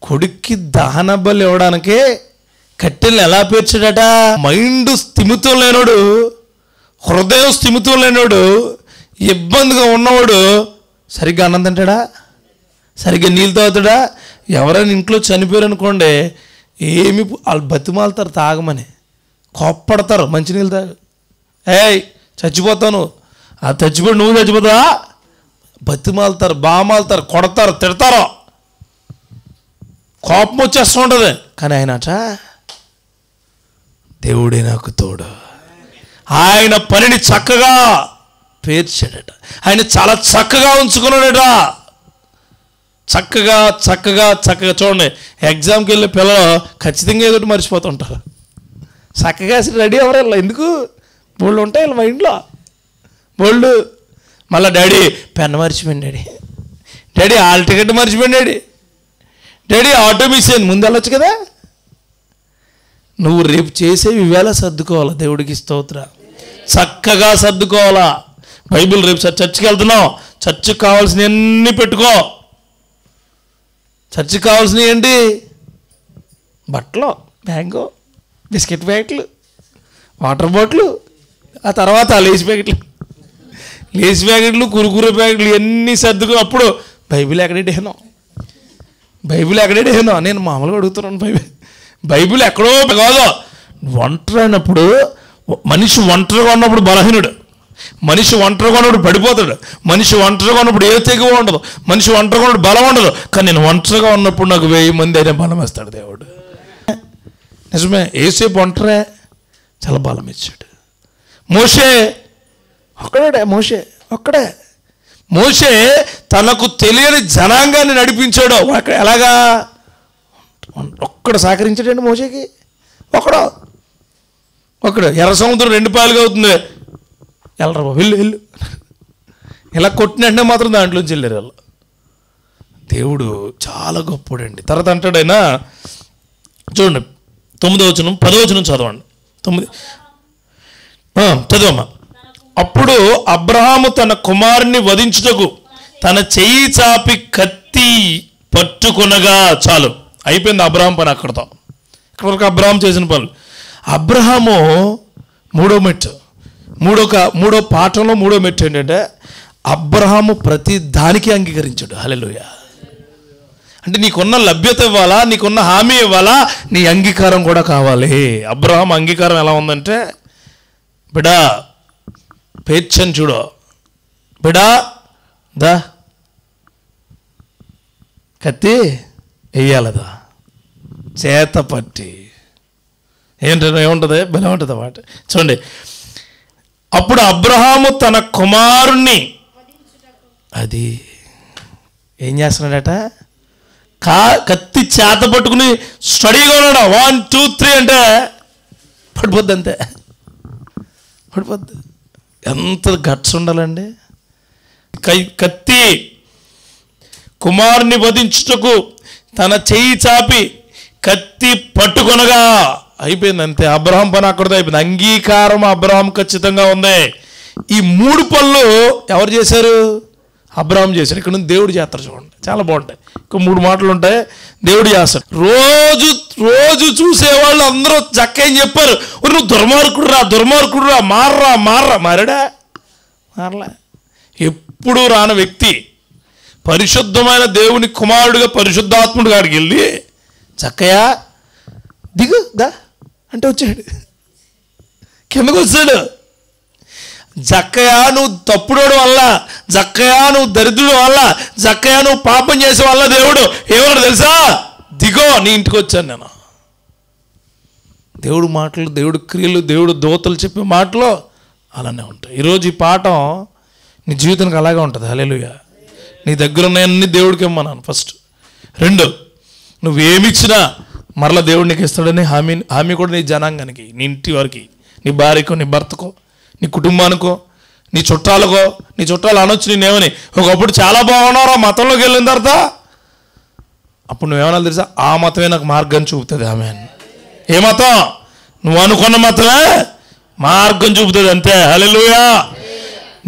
కొడుక్కి దహన బలి ఇవ్వడానికే కట్టెలను ఎలా పేర్చాడట? మైండ్ స్థిమితం లేనోడు, హృదయం స్థిమితం లేనోడు, ఇబ్బందిగా ఉన్నవాడు సరిగ్గా అన్నం తింటాడా? సరిగ్గా నీళ్ళు తాగుతాడా? ఎవరైనా ఇంట్లో చనిపోయారు అనుకోండి, ఏమి వాళ్ళు బతిమాలుతారు తాగమని, కోప్పడతారు, మంచినీళ్ళు తాగు, ఏయ్ చచ్చిపోతాను, ఆ చచ్చిపోయి నువ్వు చచ్చిపోతావా, బతిమాలుతారు, బామాలుతారు, కొడతారు, తిడతారు, కోపం వచ్చేస్తూ ఉంటుంది. కానీ ఆయనట దేవుడే నాకు తోడు, ఆయన పనిని చక్కగా పేర్చాడట, ఆయన చాలా చక్కగా ఉంచుకున్నాడట. చక్కగా చక్కగా చక్కగా చూడండి, ఎగ్జామ్కి వెళ్ళే పిల్లలు ఖచ్చితంగా ఏదో మర్చిపోతుంటారు. చక్కగా రెడీ అవ్వరు, ఎందుకు బోళ్ళు ఉంటాయి వీళ్ళ మైండ్లో బోళ్ళు. మళ్ళీ డాడీ పెన్ మర్చిపోయింది, డాడీ హాల్ టికెట్ మర్చిపోయింది, డాడీ ఆటో మిస్ అయింది, ముందు వెళ్ళొచ్చు కదా. నువ్వు రేపు చేసేవి ఇవేళ సర్దుకోవాలా. దేవుడికి స్తోత్ర. చక్కగా సర్దుకోవాలా. బైబిల్ రేపు చర్చికి వెళ్తున్నావు, చర్చికి కావాల్సినవన్నీ పెట్టుకో. చర్చికి కావాల్సినవి ఏంటి? బట్టలు, బ్యాగు, బిస్కెట్ ప్యాకెట్లు, వాటర్ బాటిల్, ఆ తర్వాత లేస్ ప్యాకెట్లు, కురుకురే ప్యాకెట్లు ఇవన్నీ సర్దుకు. అప్పుడు బైబిల్ ఎక్కడేటేనో, నేను మామూలుగా అడుగుతున్నాను. బైబిల్ ఎక్కడో కాదు. ఒంటరి అయినప్పుడు మనిషి ఒంటరిగా ఉన్నప్పుడు బలహీనుడు, మనిషి ఒంటరిగా ఉన్నప్పుడు పడిపోతాడు, మనిషి ఒంటరిగా ఉన్నప్పుడు ఏ తెగువ ఉండదు, మనిషి ఒంటరిగా ఉన్నప్పుడు బలం ఉండదు. కానీ నేను ఒంటరిగా ఉన్నప్పుడు నాకు 1000 మంది అయినా బలం వేస్తాడు దేవుడు. నిజమే, ఏసేపు ఒంటరే, చాలా బలం ఇచ్చాడు. మోషే ఒక్కడే, ఒక్కడే. మోషే తనకు తెలియని జనాంగాన్ని నడిపించాడు. ఎలాగా? ఒక్కడు సహకరించాడండి మోషేకి. ఒక్కడు ఎర్ర సముద్రం 2 పాయలుగా అవుతుంది, వెళ్ళరా బాబు, వెళ్ళు. ఇలా కొట్టినంటే మాత్రం దాంట్లోంచి వెళ్ళారు వాళ్ళు. దేవుడు చాలా గొప్పడండి. తర్వాత అంటాడైనా, చూడండి 9వ వచనం 10వ వచనం చదవండి. 9 చదవమ్మా. అప్పుడు అబ్రహాము తన కుమారుని వధించుటకు తన చెయ్యి చాపి కత్తి పట్టుకొనగా, చాలు అయిపోయింది అబ్రహాం పని అక్కడితో. ఇక్కడ వరకు అబ్రహాం చేసిన పనులు. అబ్రహాము మూడో పాఠంలో 3వ మెట్టు ఏంటంటే, అబ్రహాము ప్రతి దానికి అంగీకరించాడు. హల్లెలూయా. అంటే నీకున్న లభ్యత ఇవ్వాలా, నీకున్న హామీ ఇవ్వాలా, నీ అంగీకారం కూడా కావాలి. అబ్రహాం అంగీకారం ఎలా ఉందంటే, బిడా పేర్చని చూడు, బిడా దా కత్తి వెయ్యాలదా, చేత పట్టి ఏముంటుంది, బలం ఉంటుంది అన్నమాట. చూడండి, అప్పుడు అబ్రహాము తన కుమారుణ్ణి, అది ఏం చేస్తున్నాడట, కత్తి చేత పట్టుకుని స్టడీగా ఉన్నాడు. 1 2 3 అంటే పడిపోద్ది, అంతే పడిపోద్ది. ఎంత గట్స్ ఉండాలండి. కత్తి కుమారుని వధించుటకు తన చెయ్యి చాపి కత్తి పట్టుకొనగా, అయిపోయింది అంతే. అబ్రహాం పని అక్కడితో అయిపోయింది. అంగీకారం అబ్రహాం ఖచ్చితంగా ఉంది. ఈ 3 పనులు ఎవరు చేశారు? అబ్రహాం చేశాడు. ఇక్కడ నుంచి దేవుడు చేస్తారు. చూడండి, చాలా బాగుంటాయి. ఇంకో 3 మాటలు ఉంటాయి. దేవుడు చేస్తాడు. రోజు చూసేవాళ్ళు అందరూ చక్కని చెప్పారు, నువ్వు దుర్మార్గుడురా, మారడా? మారలే. ఎప్పుడు రాని వ్యక్తి పరిశుద్ధమైన దేవుని కుమారుడిగా పరిశుద్ధాత్ముడు గారికి వెళ్ళి, చక్కయా దిగు దా అంటే వచ్చాడు, కిందకు వచ్చాడు. జక్కయ్య నువ్వు తప్పుడోడు వల్ల, జక్కయ్య నువ్వు దరిద్రుడు వల్ల, జక్కయ్య నువ్వు పాపం చేసే వల్ల దేవుడు ఏమన్నా తెలుసా, దిగో నీ ఇంటికి వచ్చాను నేను. దేవుడు మాటలు, దేవుడు క్రియలు, దేవుడు దూతలు చెప్పే మాటలు అలానే ఉంటాయి. ఈరోజు ఈ పాఠం నీ జీవితానికి అలాగే ఉంటుంది. హల్లెలూయా. నీ దగ్గర ఉన్నాయన్నీ దేవుడికి ఇమ్మన్నాను ఫస్ట్. 2, నువ్వేమిచ్చినా మరలా దేవుడు నీకు ఇస్తాడని హామీ కూడా నీ జనాంగానికి, నీ ఇంటి వారికి, నీ భార్యకో, నీ భర్తకో, నీ కుటుంబానికో, నీ చుట్టాలు అనొచ్చు నేనేమని. ఒకప్పుడు చాలా బాగున్నారా, మతంలోకి వెళ్ళిన తర్వాత అప్పుడు నువ్వేమన్నా తెలుసా, ఆ మతమే నాకు మార్గం చూపుతుంది. ఆమేన్. ఏ మతం? నువ్వు అనుకున్న మతమే మార్గం చూపుతుంది, అంతే. హల్లెలూయా.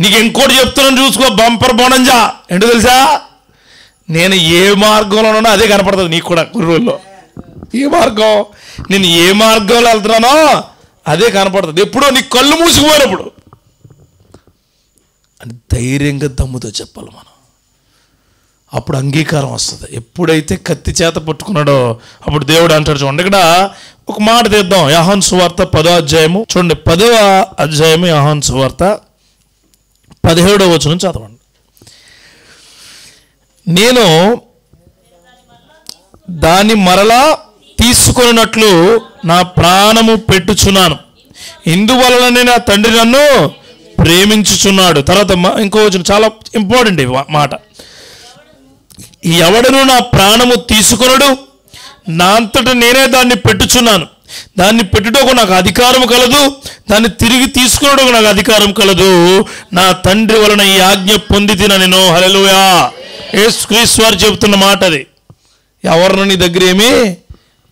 నీకు ఇంకోటి చెప్తున్నాను చూసుకో, బంపర్ బోనంజా. ఏంటో తెలుసా, నేను ఏ మార్గంలో ఉన్నా అదే కనపడుతుంది నీకు కూడా. కొన్ని రోజుల్లో ఏ మార్గం, నేను ఏ మార్గంలో వెళ్తున్నానో అదే కనపడుతుంది. ఎప్పుడో నీ కళ్ళు మూసుకుపోయినప్పుడు అని ధైర్యంగా దమ్ముతో చెప్పాలి మనం. అప్పుడు అంగీకారం వస్తుంది. ఎప్పుడైతే కత్తి చేత పట్టుకున్నాడో అప్పుడు దేవుడు అంటాడు. చూడండి, ఇక్కడ ఒక మాట తీద్దాం. యోహాను సువార్త 10వ అధ్యాయము చూడండి. 10వ అధ్యాయము యోహాను సువార్త 17వ వచనం చదవండి. నేను దాన్ని మరలా తీసుకొనినట్లు నా ప్రాణము పెట్టుచున్నాను, ఇందువలననే నా తండ్రి నన్ను ప్రేమించుచున్నాడు. తర్వాత ఇంకో వచనం చాలా ఇంపార్టెంట్ మాట. ఎవడను నా ప్రాణము తీసుకొనడు, నా అంతటా నేనే దాన్ని పెట్టుచున్నాను, దాన్ని పెట్టుటకు నాకు అధికారం కలదు, దాన్ని తిరిగి తీసుకున్నటకు నాకు అధికారం కలదు. నా తండ్రి వలన ఈ ఆజ్ఞ పొందితిన నేను. హల్లెలూయా. యేసుక్రీస్తు వారు చెబుతున్న మాట అది. ఎవరిని నీ దగ్గర ఏమీ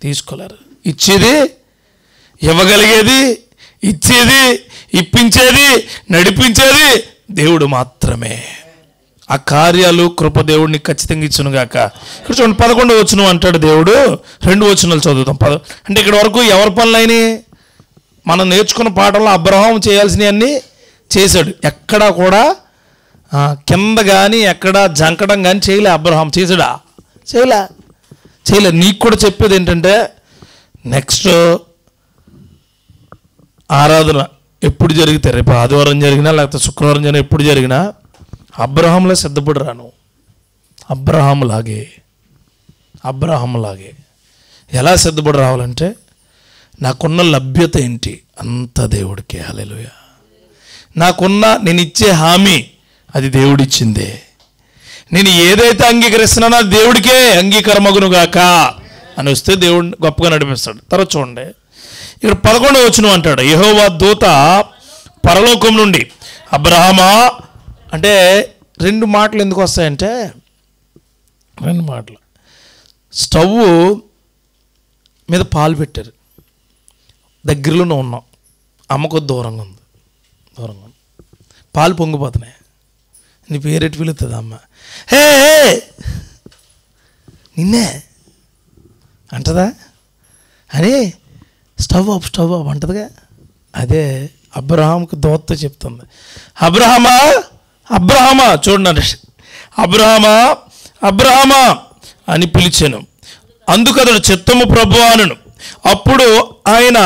తీసుకోలేరు. ఇచ్చేది, ఇవ్వగలిగేది, ఇచ్చేది, ఇప్పించేది, నడిపించేది దేవుడు మాత్రమే. ఆ కార్యాలు కృప దేవుడిని ఖచ్చితంగా ఇచ్చును గాక. ఇక్కడ చూడండి 11వ వచనం అంటాడు దేవుడు. 2 వచనాలు చదువుతాం. అంటే ఇక్కడ వరకు ఎవరి పనులైనా మనం నేర్చుకున్న పాఠంలో అబ్రహాం చేయాల్సినవన్నీ చేశాడు. ఎక్కడా కూడా కింద కానీ ఎక్కడా జంకడం కానీ చేయలే. అబ్రహాం చేశాడా? చేయలే. నీకు కూడా చెప్పేది ఏంటంటే, నెక్స్ట్ ఆరాధన ఎప్పుడు జరిగితే, రేపు ఆదివారం జరిగినా లేకపోతే శుక్రవారం జరిగినా, ఎప్పుడు జరిగినా అబ్రహాంలా సిద్ధపడి రాను. అబ్రహాంలాగే ఎలా సిద్ధపడి రావాలంటే, నాకున్న లభ్యత ఏంటి? అంత దేవుడికే. హల్లెలూయా. నేను ఇచ్చే హామీ అది దేవుడిచ్చిందే. నేను ఏదైతే అంగీకరిస్తున్నానో అది దేవుడికే అంగీకారమగునుగాక అని వస్తే దేవుడు గొప్పగా నడిపిస్తాడు. తర్వాత చూడండి, ఇక్కడ 11వ వచనం అంటాడు, యెహోవా దూత పరలోకం నుండి అబ్రహామా, అంటే 2 మాటలు ఎందుకు వస్తాయంటే, 2 మాటలు. స్టవ్ మీద పాలు పెట్టారు, దగ్గరలోనే ఉన్నాం, అమ్మకు దూరంగా ఉంది, పాలు పొంగిపోతున్నాయి. నీ పేరెట్టి పిలుస్తుంది అమ్మ, హే నిన్నే అంటదా అని, స్టవ్ ఆఫ్ అంటదిగా. అదే అబ్రహాంకు దూతతో చెప్తుంది, అబ్రహామా చూడండి, అబ్రహామా అని పిలిచాను. అందుకు అతడు చిత్తము ప్రభువా అనను. అప్పుడు ఆయన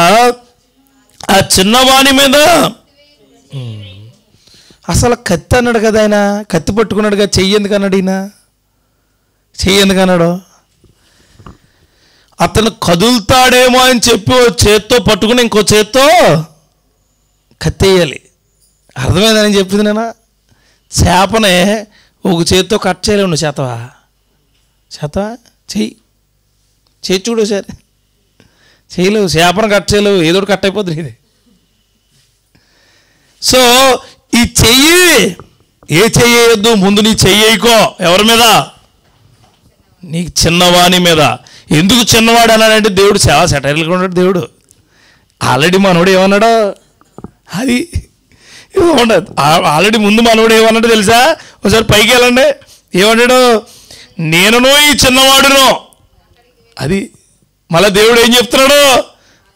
ఆ చిన్నవాణి మీద, అసలు కత్తి అన్నాడు కదా ఆయన, కత్తి పట్టుకున్నాడుగా, చెయ్యి ఎందుకు అన్నాడు ఈయన? చెయ్యి ఎందుకు అన్నాడు? అతను కదులుతాడేమో అని చెప్పి ఓ చేత్తో పట్టుకుని ఇంకో చేత్తో కత్తి వేయాలి. అర్థమైందని చెప్పింది నేను. చేపనే ఒక చేత్తో కట్ చేయలేవు, చేతవా చెయ్యి చూడు సరే, చేయలేవు. చేపను కట్ చేయలేవు, ఏదో కట్ అయిపోతుంది ఇది. సో ఈ చెయ్యి, ఏ చెయ్యొద్దు, ముందు నీ చెయ్యకో ఎవరి మీద? నీకు చిన్నవాని మీద. ఎందుకు చిన్నవాడు అన్నాడంటే, దేవుడు చాలా సెటైర్లుగా ఉన్నాడు. దేవుడు ఆల్రెడీ మనోడు ఏమన్నాడో అది ఉండదు. ఆల్రెడీ ముందు మనోడు ఏమన్నాడో తెలుసా? ఒకసారి పైకి వెళ్ళండి, ఏమన్నాడు? నేనును ఈ చిన్నవాడును. అది మళ్ళీ దేవుడు ఏం చెప్తున్నాడు?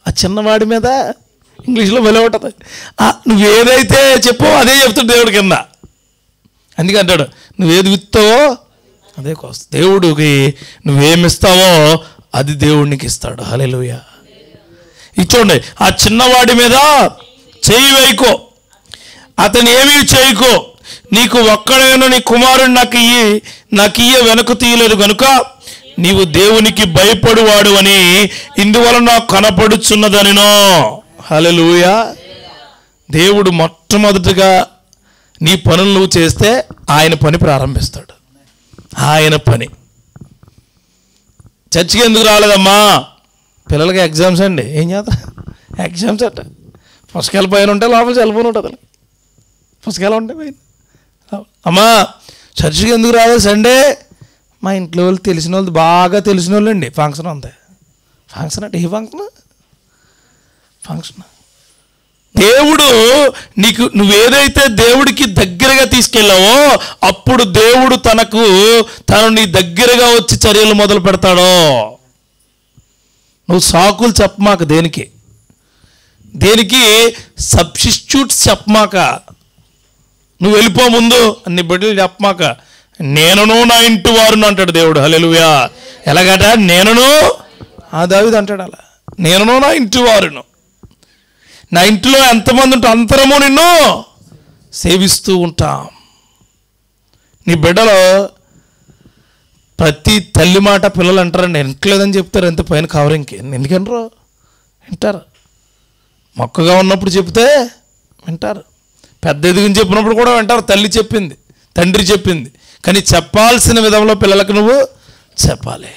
ఆ చిన్నవాడి మీద ఇంగ్లీష్లో వెల ఉంటుంది. నువ్వేదైతే చెప్పో అదే చెప్తాడు దేవుడి కింద. అందుకే అంటాడు, నువ్వేది విత్తావో అదే కోస్తా. దేవుడికి నువ్వేమిస్తావో అది దేవుడికి ఇస్తాడు. హల్లెలూయా. ఇచ్చోండి, ఆ చిన్నవాడి మీద చెయ్యి వేయకో, అతను ఏమీ చేయకో. నీకు ఒక్కడైనా నీ కుమారుడు నాకు ఇయ్య వెనక్కు తీయలేదు కనుక నీవు దేవునికి భయపడువాడు అని ఇందువలన నాకు కనపడుచున్నదనినో. హల్లెలూయా. దేవుడు మొట్టమొదటిగా నీ పనులు నువ్వు చేస్తే ఆయన పని ప్రారంభిస్తాడు. ఆయన పని. చర్చికి ఎందుకు రాలేదమ్మా? పిల్లలకి ఎగ్జామ్స్ అండి. ఏం చేద్దాం? ఎగ్జామ్స్ అట్ట. పుస్తకాలు పైన ఉంటే లోపల సెల్ఫోన్ ఉంటుంది, పుస్తకాలు ఉంటాయి పైన. అమ్మా చర్చికి ఎందుకు రాలేదు సండే? మా ఇంట్లో వాళ్ళు తెలిసిన వాళ్ళు, బాగా తెలిసిన వాళ్ళు అండి, ఫంక్షన్ ఉంది. ఫంక్షన్ అంటే ఏ ఫంక్షన్? దేవుడు నువ్వేదైతే దేవుడికి దగ్గరగా తీసుకెళ్ళావో అప్పుడు దేవుడు తను నీ దగ్గరగా వచ్చి చర్యలు మొదలు పెడతాడో. నువ్వు సాకులు చెప్పమాక, దేనికి సబ్స్టిట్యూట్స్ చెప్పమాక. నువ్వు వెళ్ళిపో ముందు అన్ని బిడ్డలు చెప్పమాక. నేనును నా ఇంటి వారును అంటాడు దేవుడు. హల్లెలూయా. ఎలాగట? నేనును, దావీదు అంటాడు అలా, నేనును నా ఇంటి వారును. నా ఇంట్లో ఎంతమంది ఉంటే అంతరము నిన్ను సేవిస్తూ ఉంటాం. నీ బిడ్డలో ప్రతి తల్లి మాట పిల్లలు అంటారండి, వింటలేదని చెప్తారు. ఎంత పైన కవరింగ్కి ఎందుకనరు? వింటారు. మొక్కగా ఉన్నప్పుడు చెప్తే వింటారు, పెద్ద ఎదుగుని చెప్పినప్పుడు కూడా వింటారు. తల్లి చెప్పింది, తండ్రి చెప్పింది. కానీ చెప్పాల్సిన విధంలో పిల్లలకు నువ్వు చెప్పాలి.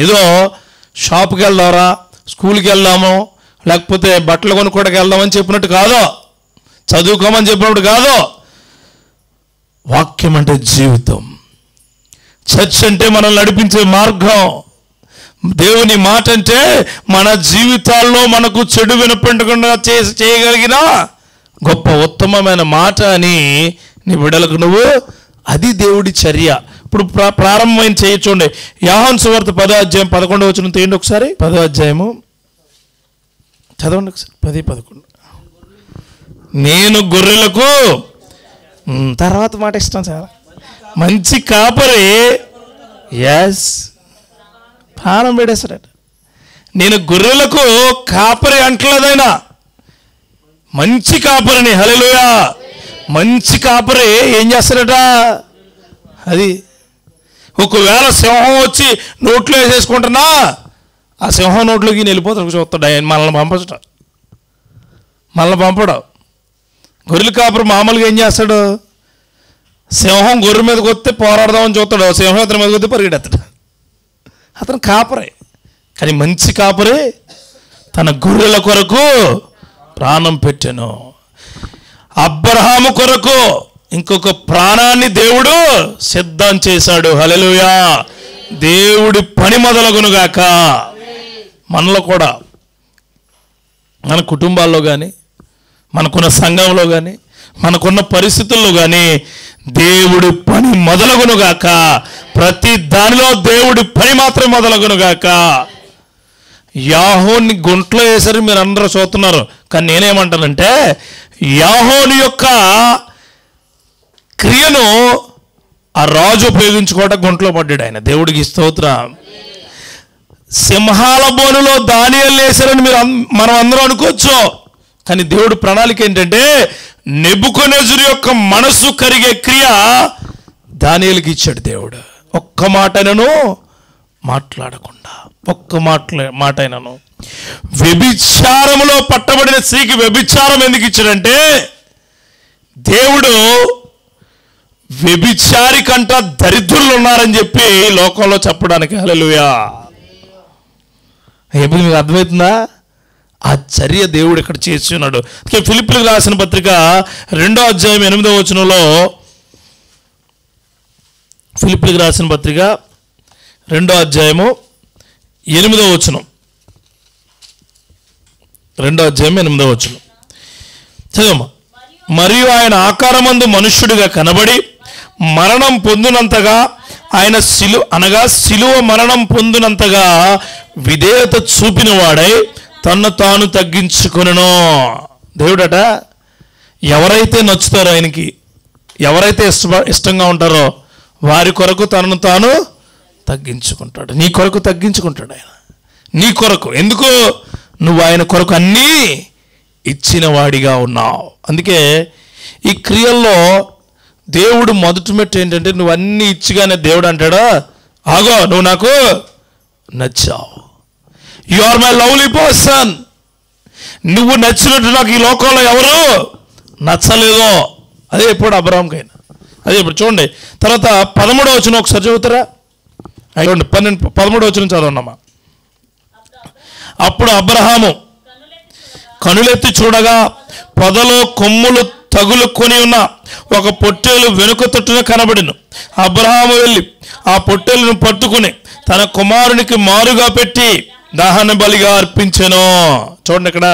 ఏదో షాప్కి వెళ్దారా, స్కూల్కి వెళ్దాము, లేకపోతే బట్టలు కొనుక్కోవడానికి వెళ్దామని చెప్పినట్టు కాదు, చదువుకోమని చెప్పినప్పుడు కాదు. వాక్యం అంటే జీవితం. చర్చ్ అంటే మనల్ని నడిపించే మార్గం. దేవుని మాట అంటే మన జీవితాల్లో మనకు చెడు వినపడకుండా చేయగలిగిన గొప్ప ఉత్తమమైన మాట అని నీ బిడ్డలకు నువ్వు, అది దేవుడి చర్య. ఇప్పుడు ప్రారంభమైన చేయొచ్చుండే. యోహాను సువార్త 10వ అధ్యాయం 11వ వచనం తీయండి ఒకసారి. 10వ అధ్యాయము చదవండి ఒకసారి, 10-11. నేను గొర్రెలకు, తర్వాత మాట ఇష్టం చాలా, మంచి కాపరి. ఎస్, ప్రాణం పెడేస్తాడట. నేను గొర్రెలకు కాపరి అంటలేదైనా, మంచి కాపరిని. హల్లెలూయా. మంచి కాపరి ఏం చేస్తాడట? అది ఒకవేళ సింహం వచ్చి నోట్లో వేసేసుకుంటున్నా ఆ సింహం నోట్లోకి ఈయన వెళ్ళిపోతాడు, చూస్తాడు, ఆయన మనల్ని పంపడం, మనల్ని పంపడం. గొర్రెల కాపరి మామూలుగా ఏం చేస్తాడు? సింహం గొర్రె మీదకి వస్తే పోరాడదామని చూస్తాడు, సింహం అతని మీదకి వస్తే పరిగెడతాడు. అతను కాపరే, కానీ మంచి కాపరే తన గొర్రెల కొరకు ప్రాణం పెట్టెను. అబ్రహాము కొరకు ఇంకొక ప్రాణాన్ని దేవుడు సిద్ధం చేశాడు. హల్లెలూయా. దేవుడి పని మొదలగునుగాక. మనలో కూడా, మన కుటుంబాల్లో కానీ, మనకున్న సంఘంలో కానీ, మనకున్న పరిస్థితుల్లో కానీ దేవుడి పని మొదలగునుగాక. ప్రతి దానిలో దేవుడి పని మాత్రం మొదలగునుగాక. యాహోని గుంట్లో వేసరి మీరు అందరూ చూస్తున్నారు, కానీ నేనేమంటానంటే యాహోని యొక్క క్రియను ఆ రాజు ఉపయోగించుకోవడం గుంట్లో పడ్డాడు ఆయన. దేవుడికి స్తోత్రం. సింహాల బోనులో దానియేలు వేశారని మనం అందరం అనుకోవచ్చు, కానీ దేవుడు ప్రణాళిక ఏంటంటే నెబుకద్నెజరు యొక్క మనసు కరిగే క్రియ దానియేలుకి ఇచ్చాడు దేవుడు. ఒక్క మాటైనను మాట్లాడకుండా, ఒక్క మాట అయినను. వ్యభిచారములో పట్టబడిన స్త్రీకి వ్యభిచారం ఎందుకు ఇచ్చాడంటే దేవుడు వ్యభిచారి కంట దరిద్రులు ఉన్నారని చెప్పి లోకంలో చెప్పడానికి. హల్లెలూయా. ఎప్పుడు మీకు అర్థమవుతుందా? ఆ చర్య దేవుడు ఇక్కడ చేస్తున్నాడు. ఫిలిప్పీయులకు రాసిన పత్రిక 2వ అధ్యాయం 8వ వచనంలో, ఫిలిప్పీయులకు రాసిన పత్రిక 2వ అధ్యాయము 8వ వచనం, 2వ అధ్యాయం 8వ వచనం చదవమ్మా. మరియు ఆయన ఆకారమందు మనుష్యుడిగా కనబడి మరణం పొందినంతగా, ఆయన శిలువ మరణం పొందినంతగా విధేయత చూపిన వాడై తన్ను తాను తగ్గించుకొనెను. దేవుడట ఎవరైతే నచ్చుతారో ఆయనకి, ఎవరైతే ఇష్టంగా ఉంటారో వారి కొరకు తనను తాను తగ్గించుకుంటాడు. నీ కొరకు తగ్గించుకుంటాడు ఆయన, నీ కొరకు. ఎందుకు? నువ్వు ఆయన కొరకు అన్నీ ఇచ్చిన వాడిగా ఉన్నావు. అందుకే ఈ క్రియల్లో దేవుడు మొదటి మెట్టు ఏంటంటే నువ్వు అన్నీ ఇచ్చిగానే దేవుడు అంటాడా, ఆగో నువ్వు నాకు నచ్చావు, you are my lovely person, నువ్వు నచ్చినట్టు నాకు ఈ లోకంలో ఎవరు నచ్చలేదో. అదే ఇప్పుడు అబ్రహాంకైనా అదే. ఇప్పుడు చూడండి తర్వాత 13వ వచనం ఒకసారి చదువుతారా? 13వ వచనం చదవన్నమ్మా. అప్పుడు అబ్రహాము కనులెత్తి చూడగా పొదలో కొమ్ములు తగులుకొని ఉన్న ఒక పొట్టేలు వెనుక తట్టున కనబడిను. అబ్రహాము వెళ్ళి ఆ పొట్టేలును పట్టుకుని తన కుమారునికి మారుగా పెట్టి దహన బలిగా అర్పించెను. చూడండి ఇక్కడ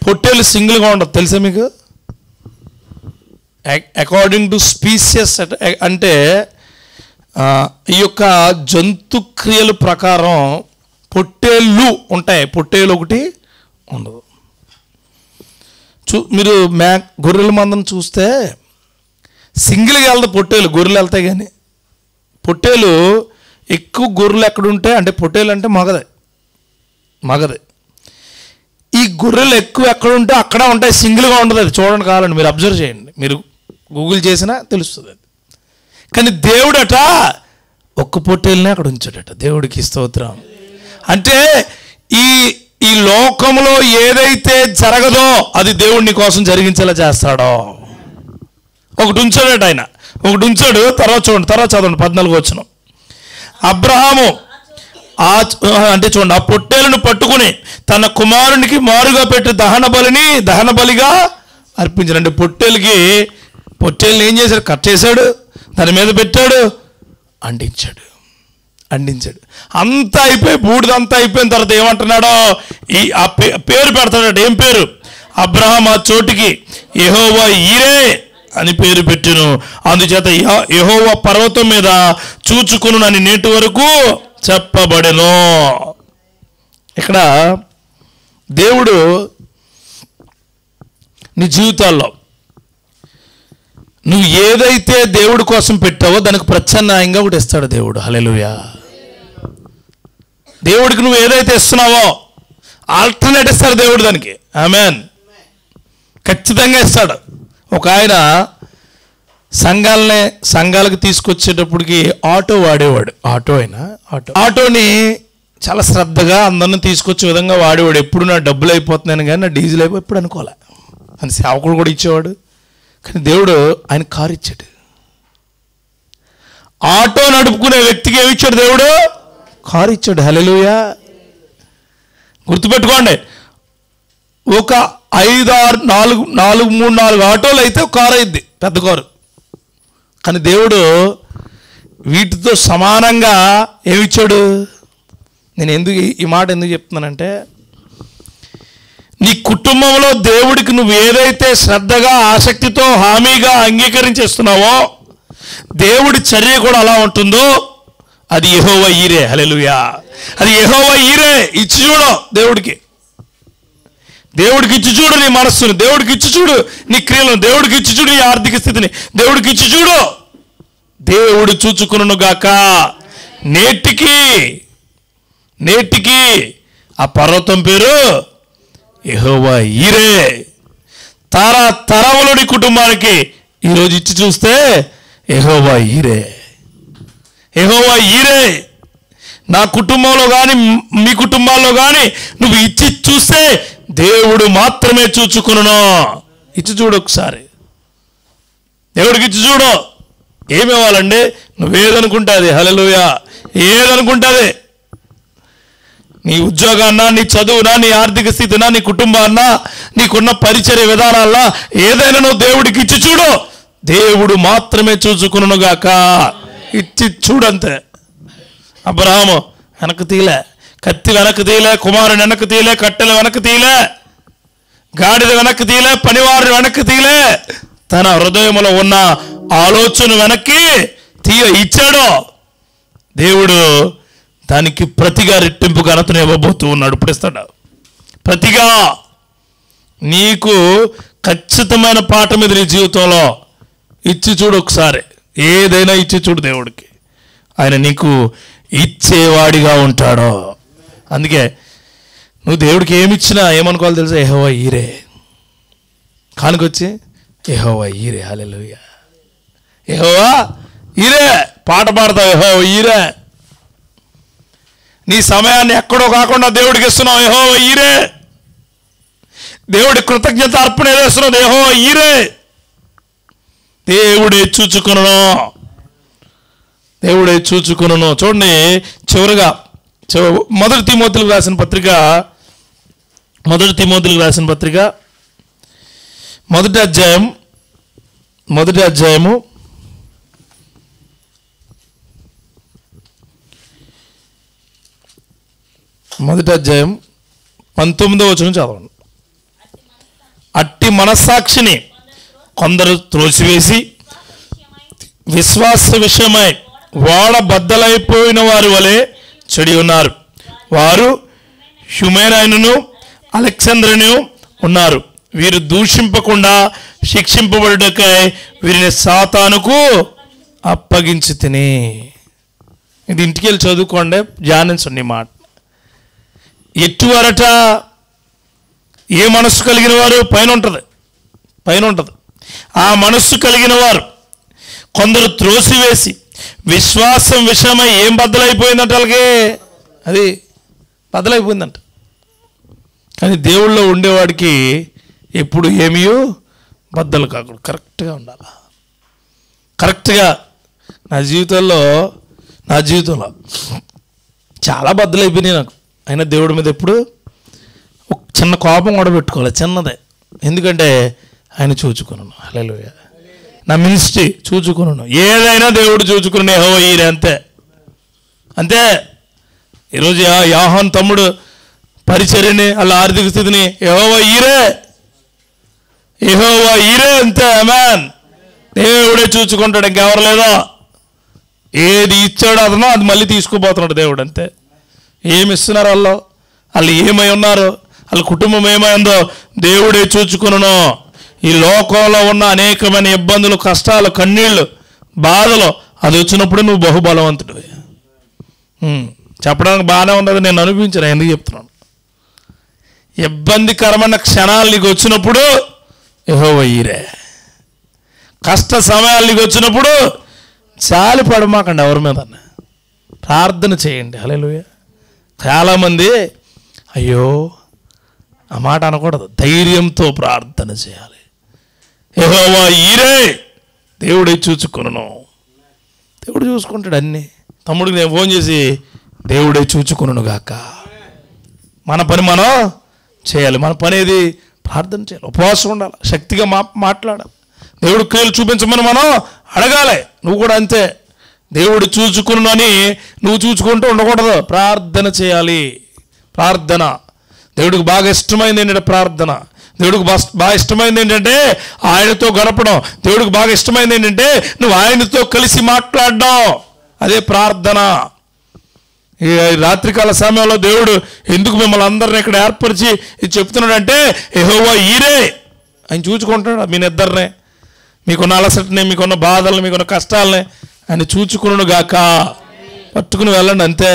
పొట్టేలు సింగిల్గా ఉండదు, తెలుసా మీకు? అకార్డింగ్ టు స్పీసియస్ అంటే ఈ యొక్క జంతు క్రియల ప్రకారం పొట్టేళ్ళు ఉంటాయి, పొట్టేలు ఒకటి ఉండదు. మీరు గొర్రెల మందను చూస్తే సింగిల్గా వెళ్తా పొట్టేలు, గొర్రెలు వెళ్తాయి. కానీ పొట్టేలు ఎక్కువ గొర్రెలు ఎక్కడుంటే, అంటే పొట్టేలు అంటే మగదే. ఈ గొర్రెలు ఎక్కువ ఎక్కడుంటే అక్కడ ఉంటాయి, సింగిల్గా ఉండదు. అది చూడండి, కావాలండి మీరు అబ్జర్వ్ చేయండి, మీరు గూగుల్ చేసినా తెలుస్తుంది అది. కానీ దేవుడట ఒక్క పొట్టేలునే అక్కడ ఉంచాడట. దేవుడికి స్తోత్రం. అంటే ఈ లోకంలో ఏదైతే జరగదో అది దేవుడు నీ కోసం జరిగించేలా చేస్తాడో. ఒకటి ఉంచాడట ఆయన, ఒకటి ఉంచాడు. తర్వాత చూడండి, తర్వాత చదవండి 14వ వచనం. అబ్రహాము అంటే చూడండి, ఆ పొట్టేలును పట్టుకుని తన కుమారునికి మారుగా పెట్టి దహన బలిగా అర్పించాడు. అంటే పొట్టేలుని ఏం చేశాడు? కట్ చేశాడు, దాని మీద పెట్టాడు, అంటించాడు. అంతా అయిపోయి బూడిదంతా అయిపోయిన తర్వాత ఏమంటున్నాడో ఆ పేరు పెడతాడట. ఏం పేరు? అబ్రహాం ఆ చోటికి యెహోవా ఈరే అని పేరు పెట్టెను. అందుచేత యెహోవా పర్వతం మీద చూచుకును అని నేటి వరకు చెప్పబడెను. ఇక్కడ దేవుడు నీ జీవితాల్లో నువ్వు ఏదైతే దేవుడి కోసం పెట్టావో దానికి ప్రత్యామ్నాయంగా ఒకటి ఇస్తాడు దేవుడు. హల్లెలూయా. దేవుడికి నువ్వు ఏదైతే ఇస్తున్నావో ఆల్టర్నేట్ ఇస్తాడు దేవుడు దానికి. ఆమేన్. ఖచ్చితంగా ఇస్తాడు. ఒక ఆయన సంఘాలకు తీసుకొచ్చేటప్పటికి ఆటో వాడేవాడు. ఆటోని చాలా శ్రద్ధగా అందరిని తీసుకొచ్చే విధంగా వాడేవాడు. ఎప్పుడు నా డబ్బులు అయిపోతున్నాను కానీ నా డీజిల్ అయిపోయి ఎప్పుడు అనుకోలే. అని సేవకుడు కూడా ఇచ్చేవాడు. కానీ దేవుడు ఆయన కారు ఇచ్చాడు. ఆటో నడుపుకునే వ్యక్తికి ఏమి ఇచ్చాడు? దేవుడు కారు ఇచ్చాడు. హల్లెలూయా. గుర్తుపెట్టుకోండి, ఒక 3-4 ఆటోలు అయితే ఒక కారు అయింది, పెద్ద కారు. కానీ దేవుడు వీటితో సమానంగా ఏమిచ్చాడు? నేను ఈ మాట ఎందుకు చెప్తున్నానంటే, నీ కుటుంబంలో దేవుడికి నువ్వు ఏదైతే శ్రద్ధగా ఆసక్తితో హామీగా అంగీకరించేస్తున్నావో దేవుడి చర్య కూడా అలా ఉంటుందో అది యెహోవా ఈరే. హల్లెలూయా. అది యెహోవా ఈరే. ఇచ్చి చూడు దేవుడికి ఇచ్చి చూడు నీ మనస్సును, దేవుడికి ఇచ్చి చూడు నీ క్రియలను, దేవుడికి ఇచ్చి చూడు నీ ఆర్థిక స్థితిని, దేవుడికి ఇచ్చి చూడు. దేవుడు చూచుకును గాక. నేటికి ఆ పర్వతం పేరు యెహోవా ఈరే. తరములోని కుటుంబానికి ఈరోజు ఇచ్చి చూస్తే యెహోవా ఈరే. యెహోవా ఈరే. నా కుటుంబంలో కానీ మీ కుటుంబాల్లో కానీ నువ్వు ఇచ్చి చూస్తే దేవుడు మాత్రమే చూచుకును. ఇచ్చి చూడు ఒకసారి, దేవుడికి ఇచ్చి చూడు. ఏమి ఇవ్వాలండి? నువ్వేదనుకుంటుంది. హల్లెలూయా. ఏదనుకుంటుంది? నీ ఉద్యోగాన్నా, నీ చదువునా, నీ ఆర్థిక స్థితినా, నీ కుటుంబాన్నా, నీకున్న పరిచర్య విధానాల్లో ఏదైనా నువ్వు దేవుడికి ఇచ్చి చూడు. దేవుడు మాత్రమే చూచుకును గాక. ఇచ్చి చూడంతే. అబ్రహాము వెనక్కి తీలే, కత్తి వెనక్కి తీలే, కుమారుని వెనక్కి తీలే, కట్టెలు వెనక్కి తీలే, గాడిద వెనక్కి తీలే, పనివారిని వెనక్కి తీలే. తన హృదయంలో ఉన్న ఆలోచన వెనక్కి ఇచ్చాడు. దేవుడు దానికి ప్రతిగా రెట్టింపు ఘనతను ఇవ్వబోతూ ఉన్నాడు. ఇప్పుడు ఇస్తాడు ప్రతిగా. నీకు ఖచ్చితమైన పాట మీద నీ జీవితంలో ఇచ్చి చూడు ఒకసారి. ఏదైనా ఇచ్చి చూడు దేవుడికి. ఆయన నీకు ఇచ్చేవాడిగా ఉంటాడో. అందుకే నువ్వు దేవుడికి ఏమిచ్చినా ఏమనుకోవాలి తెలుసా? యెహోవా ఈరే. కానుకొచ్చి యెహోవా ఈరే. హల్లెలూయా. యెహోవా ఈరే. పాట పాడతావు, యెహోవా ఈరే. నీ సమయాన్ని ఎక్కడో కాకుండా దేవుడికి ఇస్తున్నావు, యెహోవా ఈరే. దేవుడి కృతజ్ఞత అర్పణ చేస్తున్నావు, యెహోవా ఈరే. దేవుడే చూచుకును. చూడండి, చివరిగా మొదటి తిమోతిలకు రాసిన పత్రిక మొదటి అధ్యాయము 19వ వచనం చదవండి. అట్టి మనస్సాక్షిని కొందరు త్రోసివేసి విశ్వాస విషయమై వాడ బద్దలైపోయిన వారి వలె చెడి ఉన్నారు. వారు హ్యుమేనైనను అలెగ్జాంద్రను ఉన్నారు. వీరు దూషింపకుండా శిక్షింపబడుటకై వీరిని సాతానుకు అప్పగించి తిని. ఇది ఇంటికి వెళ్ళి చదువుకోండి, ధ్యానించండి మాట. ఎట్టువారట? ఏ మనస్సు కలిగిన వారు? పైన ఉంటుంది. ఆ మనస్సు కలిగిన వారు కొందరు త్రోసివేసి విశ్వాసం విషయమై ఏం బద్దలైపోయిందంట? వాళ్ళకి అది బద్దలైపోయిందంట. కానీ దేవుళ్ళో ఉండేవాడికి ఎప్పుడు ఏమీ బద్దలు కాకూడదు. కరెక్ట్గా ఉండాలి. కరెక్ట్గా. నా జీవితంలో చాలా బద్దలైపోయినాయి నాకు. అయినా దేవుడి మీద ఎప్పుడు ఒక చిన్న కోపం కూడా పెట్టుకోవాలి, చిన్నదే. ఎందుకంటే ఆయన చూచుకున్నాను. హల్లెలూయా. నా మినిస్ట్రీ చూచుకున్నాను. ఏదైనా దేవుడు చూచుకున్న యెహోవా ఈరే. అంతే. ఈరోజు యోహాను తమ్ముడు పరిచర్యని, వాళ్ళ ఆర్థిక స్థితిని యెహోవా ఈరే. అంతే. ఆమేన్. దేవుడే చూచుకుంటాడు, ఇంకెవరు లేదో. ఏది ఇచ్చాడో అతను అది మళ్ళీ తీసుకుపోతున్నాడు దేవుడు. అంతే. ఏమి ఇస్తున్నారు వాళ్ళు ఏమై ఉన్నారో, వాళ్ళ కుటుంబం ఏమైందో దేవుడే చూచుకును. ఈ లోకంలో ఉన్న అనేకమైన ఇబ్బందులు, కష్టాలు, కన్నీళ్ళు, బాధలు అది వచ్చినప్పుడు నువ్వు బహుబలవంతుడు. చెప్పడానికి బాగానే ఉన్నది, నేను అనిపించాను. ఎందుకు చెప్తున్నాను? ఇబ్బందికరమైన క్షణాలు నీకు వచ్చినప్పుడు యెహోవా ఈరే. కష్ట సమయాలు నీకు వచ్చినప్పుడు చాలి పడమాకండి ఎవరి మీద, ప్రార్థన చేయండి. హల్లెలూయా. చాలామంది అయ్యో ఆ మాట అనకూడదు, ధైర్యంతో ప్రార్థన చేయాలి. యెహోవా ఈరే, దేవుడే చూచుకొనును. దేవుడు చూసుకుంటాడు అన్నీ. తమ్ముడికి నేను ఫోన్ చేసి దేవుడే చూచుకొనును గాక. మన పని మనం చేయాలి. మన పని ఏది? ప్రార్థన చేయాలి, ఉపవాసం ఉండాలి, శక్తిగా మాట్లాడాలి, దేవుడు క్రియలు చూపించమని మనం అడగాలి. నువ్వు కూడా అంతే. దేవుడు చూచుకును అని నువ్వు చూచుకుంటూ ఉండకూడదు, ప్రార్థన చేయాలి. ప్రార్థన దేవుడికి బాగా ఇష్టమైంది ఏంటంటే ప్రార్థన. దేవుడికి బాగా ఇష్టమైంది ఏంటంటే ఆయనతో గడపడం. దేవుడికి బాగా ఇష్టమైంది ఏంటంటే నువ్వు ఆయనతో కలిసి మాట్లాడడం. అదే ప్రార్థన. ఈ రాత్రికాల సమయంలో దేవుడు ఎందుకు మిమ్మల్ని అందరిని ఇక్కడ ఏర్పరిచి ఇది చెప్తున్నాడంటే యెహోవా ఈరే, ఆయన చూచుకుంటున్నాడు మీ నిద్దరినే, మీకున్న అలసటని, మీకున్న బాధల్ని, మీకున్న కష్టాలని ఆయన చూచుకును గాక. పట్టుకుని వెళ్ళండి అంతే.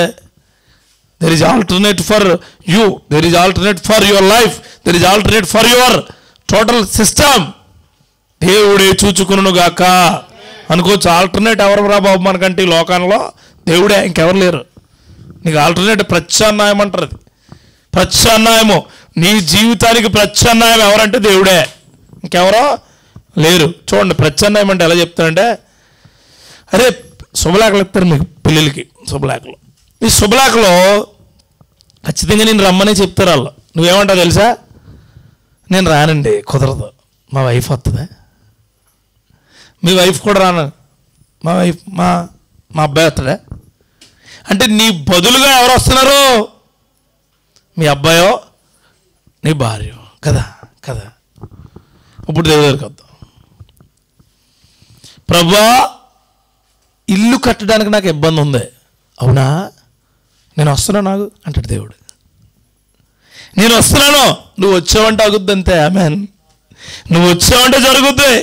There is alternate for you, there is alternate for your life, there is alternate for your total system. దేవుడే చూచుకును గాక అనుకోవచ్చు. ఆల్టర్నేట్ ఎవరు రా బాబు మనకంటే ఈ లోకంలో? దేవుడే, ఇంకెవరు లేరు. నీకు ఆల్టర్నేట్ ప్రత్యామ్నాయం అంటారు. అది ప్రత్యామ్నాయము. నీ జీవితానికి ప్రత్యామ్నాయం ఎవరంటే దేవుడే, ఇంకెవరో లేరు. చూడండి, ప్రత్యామ్నాయం అంటే ఎలా చెప్తారంటే, అరే శుభలేఖలు ఇస్తారు మీకు పిల్లలకి. శుభలేఖలు, ఈ శుభలేఖలో ఖచ్చితంగా నేను రమ్మని చెప్తారు వాళ్ళు. నువ్వేమంటావు తెలుసా? నేను రానండి, కుదరదు, మా వైఫ్ వస్తుందా? మీ వైఫ్ కూడా రాను, మా వైఫ్ మా అబ్బాయి వస్తాడా? అంటే నీ బదులుగా ఎవరు వస్తున్నారు? మీ అబ్బాయో నీ భార్య కదా. కదా, ఇప్పుడు దేవుడి దగ్గరికి వద్దాం. ప్రభువా, ఇల్లు కట్టడానికి నాకు ఇబ్బంది ఉంది. అవునా, నేను వస్తున్నా నాకు అంటాడు దేవుడు. నేను వస్తున్నాను, నువ్వు వచ్చావంటే అగుద్ది అంతే. ఆమేన్. నువ్వు వచ్చావంటే జరుగుద్ది.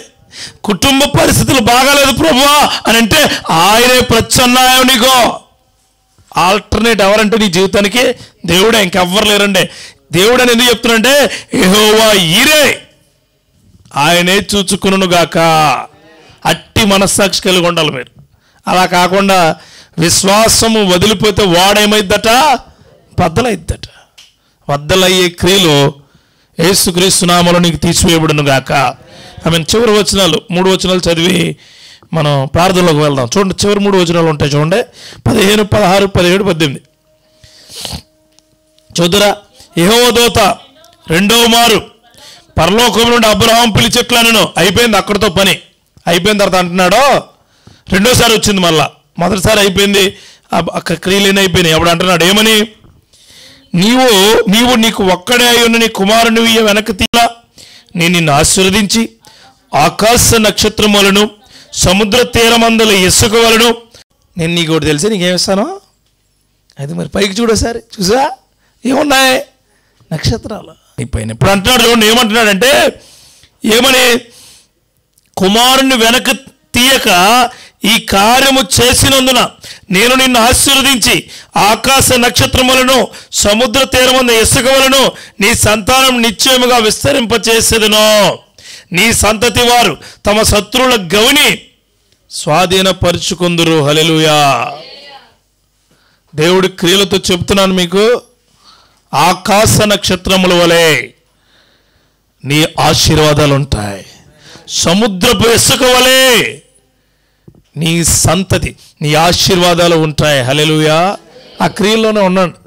కుటుంబ పరిస్థితులు బాగాలేదు ప్రభువా అని అంటే ఆయనే ప్రత్యామ్నాయం. నీకో ఆల్టర్నేట్ ఎవరంటే నీ జీవితానికి దేవుడే, ఇంకెవ్వరు లేరండి. దేవుడు అని ఎందుకు చెప్తున్నాడంటే యెహోవా ఈరే, ఆయనే చూచుకును గాక. అట్టి మనస్సాక్షి కలిగి ఉండాలి మీరు. అలా కాకుండా విశ్వాసము వదిలిపోతే వాడేమైద్దట? బద్దలైద్దట. బద్దలయ్యే క్రియలు యేసుక్రీస్తు నామములో నీకు తీసివేయబడును గాక. ఆమె చివరి వచనాలు 3 వచనాలు చదివి మనం ప్రార్థనలోకి వెళ్దాం. చూడండి, చివరి 3 వచనాలు ఉంటాయి చూడండి. 15, 16, 17, 18 చూద్దురా. యెహోవా దూత రెండవ మారు పరలోకం నుండి అబ్రహాం పిలిచెట్లనను. అయిపోయింది, అక్కడితో పని అయిపోయిన తర్వాత అంటున్నాడు. రెండోసారి వచ్చింది మళ్ళా. మొదటిసారి అయిపోయింది, అక్కడ క్రియలేని అయిపోయినాయి. అప్పుడు అంటున్నాడు ఏమని? నీకు ఒక్కడే అయి ఉన్న నీ కుమారుని వెనక్కి తీలా, నేను నిన్ను ఆశీర్వదించి ఆకాశ నక్షత్రములను సముద్ర తీరమందుల ఇసుక వలను నేను నీకు ఒకటి తెలిసి నీకేమిస్తాను? అయితే మరి పైకి చూడోసారి. చూసా ఏమున్నాయి? నక్షత్రాలు అయిపోయినాయి. ఇప్పుడు అంటున్నాడు చూడండి, ఏమంటున్నాడంటే ఏమని? కుమారుని వెనక్కి తీయక ఈ కార్యము చేసినందున నేను నిన్ను ఆశీర్వదించి ఆకాశ నక్షత్రములను సముద్ర తీరమున్న ఇసుక వలను నీ సంతానం నిశ్చయముగా విస్తరింపచేసేదను. నీ సంతతి వారు తమ శత్రువుల గవిని స్వాధీనపరుచుకుందురు. హల్లెలూయా. దేవుడి క్రియలతో చెప్తున్నాను మీకు, ఆకాశ నక్షత్రముల వలె నీ ఆశీర్వాదాలు ఉంటాయి. సముద్రపు ఇసుక వలె నీ సంతతి, నీ ఆశీర్వాదాలు ఉంటాయి. హల్లెలూయా. ఆ క్రియల్లోనే ఉండండి,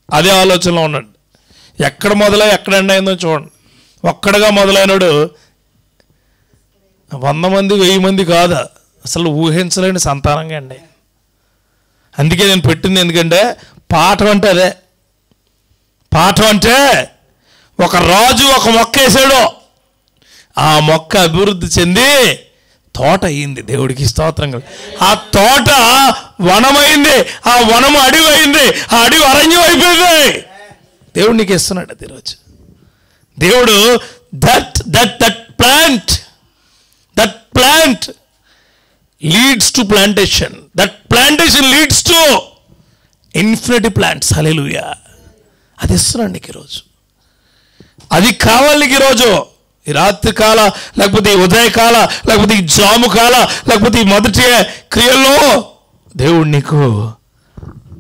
అదే ఆలోచనలో ఉండండి. ఎక్కడ మొదలై ఎక్కడ ఎండ్ అయిందో చూడండి. ఒక్కడగా మొదలైనడు 100 మంది 1000 మంది కాదు, అసలు ఊహించలేని సంతానంగా అండి. అందుకే నేను పెట్టింది, ఎందుకంటే పాఠం అంటే అదే. పాఠం అంటే ఒక రాజు ఒక మొక్క వేసాడు, ఆ మొక్క అభివృద్ధి చెంది తోట అయింది. దేవుడికి స్తోత్రం. ఆ తోట వనమైంది, ఆ వనము అడవి అయింది, ఆ అడవి అరణ్యం అయిపోయింది. దేవుడు నీకు ఇస్తున్నాడు అది ఈరోజు. దేవుడు that plant leads to plantation, that plantation leads to infinity plants. Hallelujah. అది ఇస్తున్నాడు నీకు ఈరోజు. అది కావాలి నీకు ఈరోజు. ఈ రాత్రి కాల, లేకపోతే ఈ ఉదయకాల, లేకపోతే ఈ జాము కాల, లేకపోతే ఈ మొదటి క్రియల్లో దేవుడు నీకు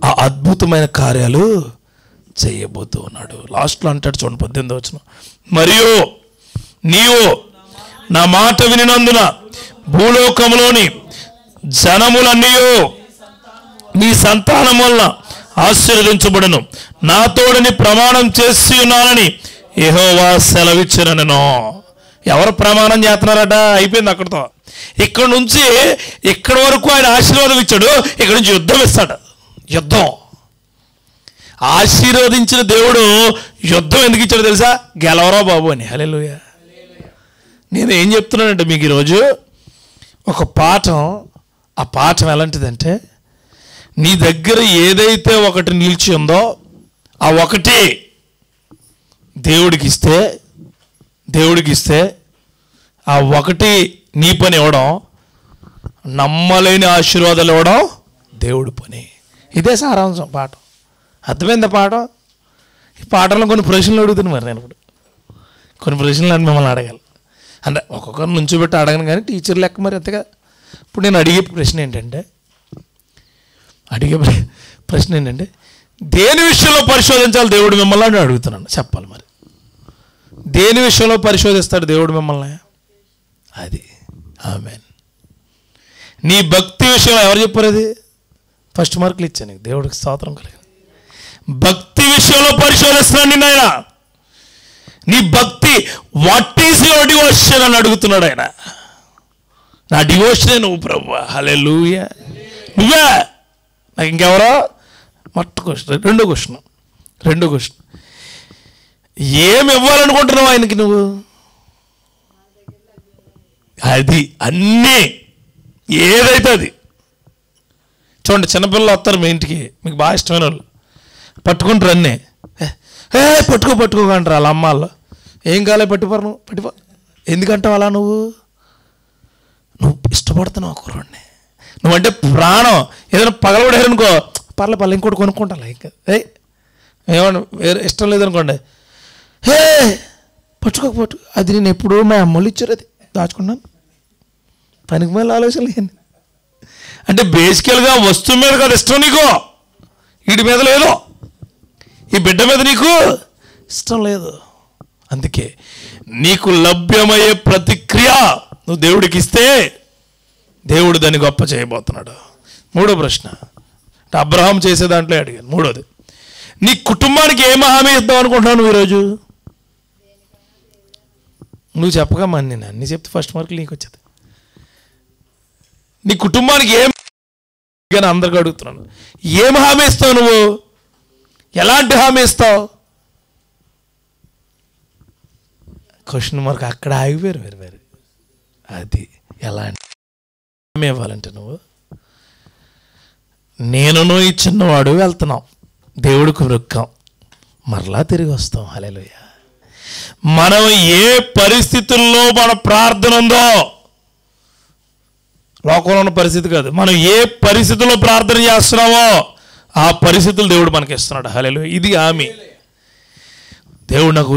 ఆ అద్భుతమైన కార్యాలు చేయబోతూ ఉన్నాడు. లాస్ట్లో అంటాడు చూడండి 18వ వచనం, మరియు నీవు నా మాట వినినందున భూలోకములోని జనములన్నీ నీ సంతానం వలన ఆశీర్వదించబడును, నా తోడని ప్రమాణం చేసి ఉన్నానని యెహోవా సెలవిచ్చునెను. ఎవరు ప్రమాణం చేస్తున్నారట? అయిపోయింది అక్కడితో. ఇక్కడ నుంచి ఇక్కడి వరకు ఆయన ఆశీర్వాదం ఇచ్చాడు, ఇక్కడ నుంచి యుద్ధం ఇస్తాడు. యుద్ధం ఆశీర్వదించిన దేవుడు యుద్ధం ఎందుకు ఇచ్చాడు తెలుసా? గెలవరా బాబు అని. హల్లెలూయా. నేను ఏం చెప్తున్నానంటే మీకు ఈరోజు ఒక పాఠం. ఆ పాఠం ఎలాంటిదంటే, నీ దగ్గర ఏదైతే ఒకటి నిలిచి ఉందో ఆ ఒకటి దేవుడికి ఇస్తే ఆ ఒకటి నీ పని ఇవ్వడం, నమ్మలేని ఆశీర్వాదాలు ఇవ్వడం దేవుడి పని. ఇదే సారాంశం పాఠం. అర్థమైందా పాఠం? ఈ పాఠంలో కొన్ని ప్రశ్నలు అడుగుతున్నాను. మరి నేను ఇప్పుడు కొన్ని ప్రశ్నలు అని మిమ్మల్ని అడగాలి. అంటే ఒక్కొక్కరిని నుంచోబెట్టి అడగను, కానీ టీచర్ లెక్క మరి అంతగా. ఇప్పుడు నేను అడిగే ప్రశ్న ఏంటంటే దేని విషయంలో పరిశోధించాలి దేవుడు మిమ్మల్ని అని అడుగుతున్నాను. చెప్పాలి మరి. దేని విషయంలో పరిశోధిస్తాడు దేవుడు మిమ్మల్ని? అది ఆమేన్. నీ భక్తి విషయంలో ఎవరు చెప్పారు? అది ఫస్ట్ మార్కులు ఇచ్చాను. దేవుడికి స్తోత్రం కలిగి. భక్తి విషయంలో పరిశోధిస్తున్నాను నిన్న ఆయన. నీ భక్తి, వాట్ ఈస్ యువర్ డివోషన్ అని అడుగుతున్నాడు ఆయన. నా డివోషనే నువ్వు ప్రభువా. హల్లెలూయా. నువ్వే. నాకు ఇంకెవరో మొట్ట క్వశ్చన్. రెండో క్వశ్చన్ ఏమి ఇవ్వాలనుకుంటున్నావు ఆయనకి నువ్వు? అది అన్నీ ఏదైతే అది. చూడండి, చిన్నపిల్లలు వస్తారు మీ ఇంటికి, మీకు బాగా ఇష్టమైన వాళ్ళు, పట్టుకుంటారు అన్నీ. పట్టుకోకంటారు వాళ్ళ అమ్మాళ్ళు. ఏం కాలే పట్టిపోరు, నువ్వు పట్టిపో. ఎందుకంటావు అలా? నువ్వు ఇష్టపడుతున్నావు కుర్రాడిని, నువ్వంటే ప్రాణం. ఏదైనా పగలబడేరనుకో, పర్లే ఇంకోటి కొనుక్కుంటా. ఇంకా ఏమన్నా వేరే ఇష్టం లేదనుకోండి, పట్టుకో. అది నేను ఎప్పుడూ మా అమ్మలు ఇచ్చారు, అది దాచుకున్నాను. పనికి మళ్ళీ ఆలోచన లేని. అంటే బేసికల్గా వస్తువు మీద కదా ఇష్టం నీకు, వీడి మీద లేదు, ఈ బిడ్డ మీద నీకు ఇష్టం లేదు. అందుకే నీకు లభ్యమయ్యే ప్రతిక్రియ నువ్వు దేవుడికి ఇస్తే దేవుడు దాన్ని గొప్ప చేయబోతున్నాడు. మూడో ప్రశ్న అంటే అబ్రహాం చేసే దాంట్లో అడిగాను. మూడోది, నీ కుటుంబానికి ఏం హామీ ఇద్దాం అనుకుంటున్నావు నువ్వు ఈరోజు? నువ్వు చెప్పకమ్మా, నేను అన్నీ చెప్తే ఫస్ట్ మార్కులు నీకు వచ్చేది. నీ కుటుంబానికి ఏం అందరికీ అడుగుతున్నాను, ఏం హామీ ఇస్తావు నువ్వు? ఎలాంటి హామీ ఇస్తావు? క్వశ్చన్ మార్క్ అక్కడ ఆగిపోయారు వేరు. అది ఎలాంటి హామీ ఇవ్వాలంటే నువ్వు, నేను ఈ చిన్నవాడు వెళ్తున్నాం, దేవుడికి వృక్కం, మరలా తిరిగి వస్తాం. హల్లెలూయా. మనం ఏ పరిస్థితుల్లో మన ప్రార్థన ఉందో, లోకంలో ఉన్న పరిస్థితి కాదు, మనం ఏ పరిస్థితుల్లో ప్రార్థన చేస్తున్నామో ఆ పరిస్థితులు దేవుడు మనకి ఇస్తున్నాడు. హల్లెలూయా. ఇది హామీ. దేవుడు నాకు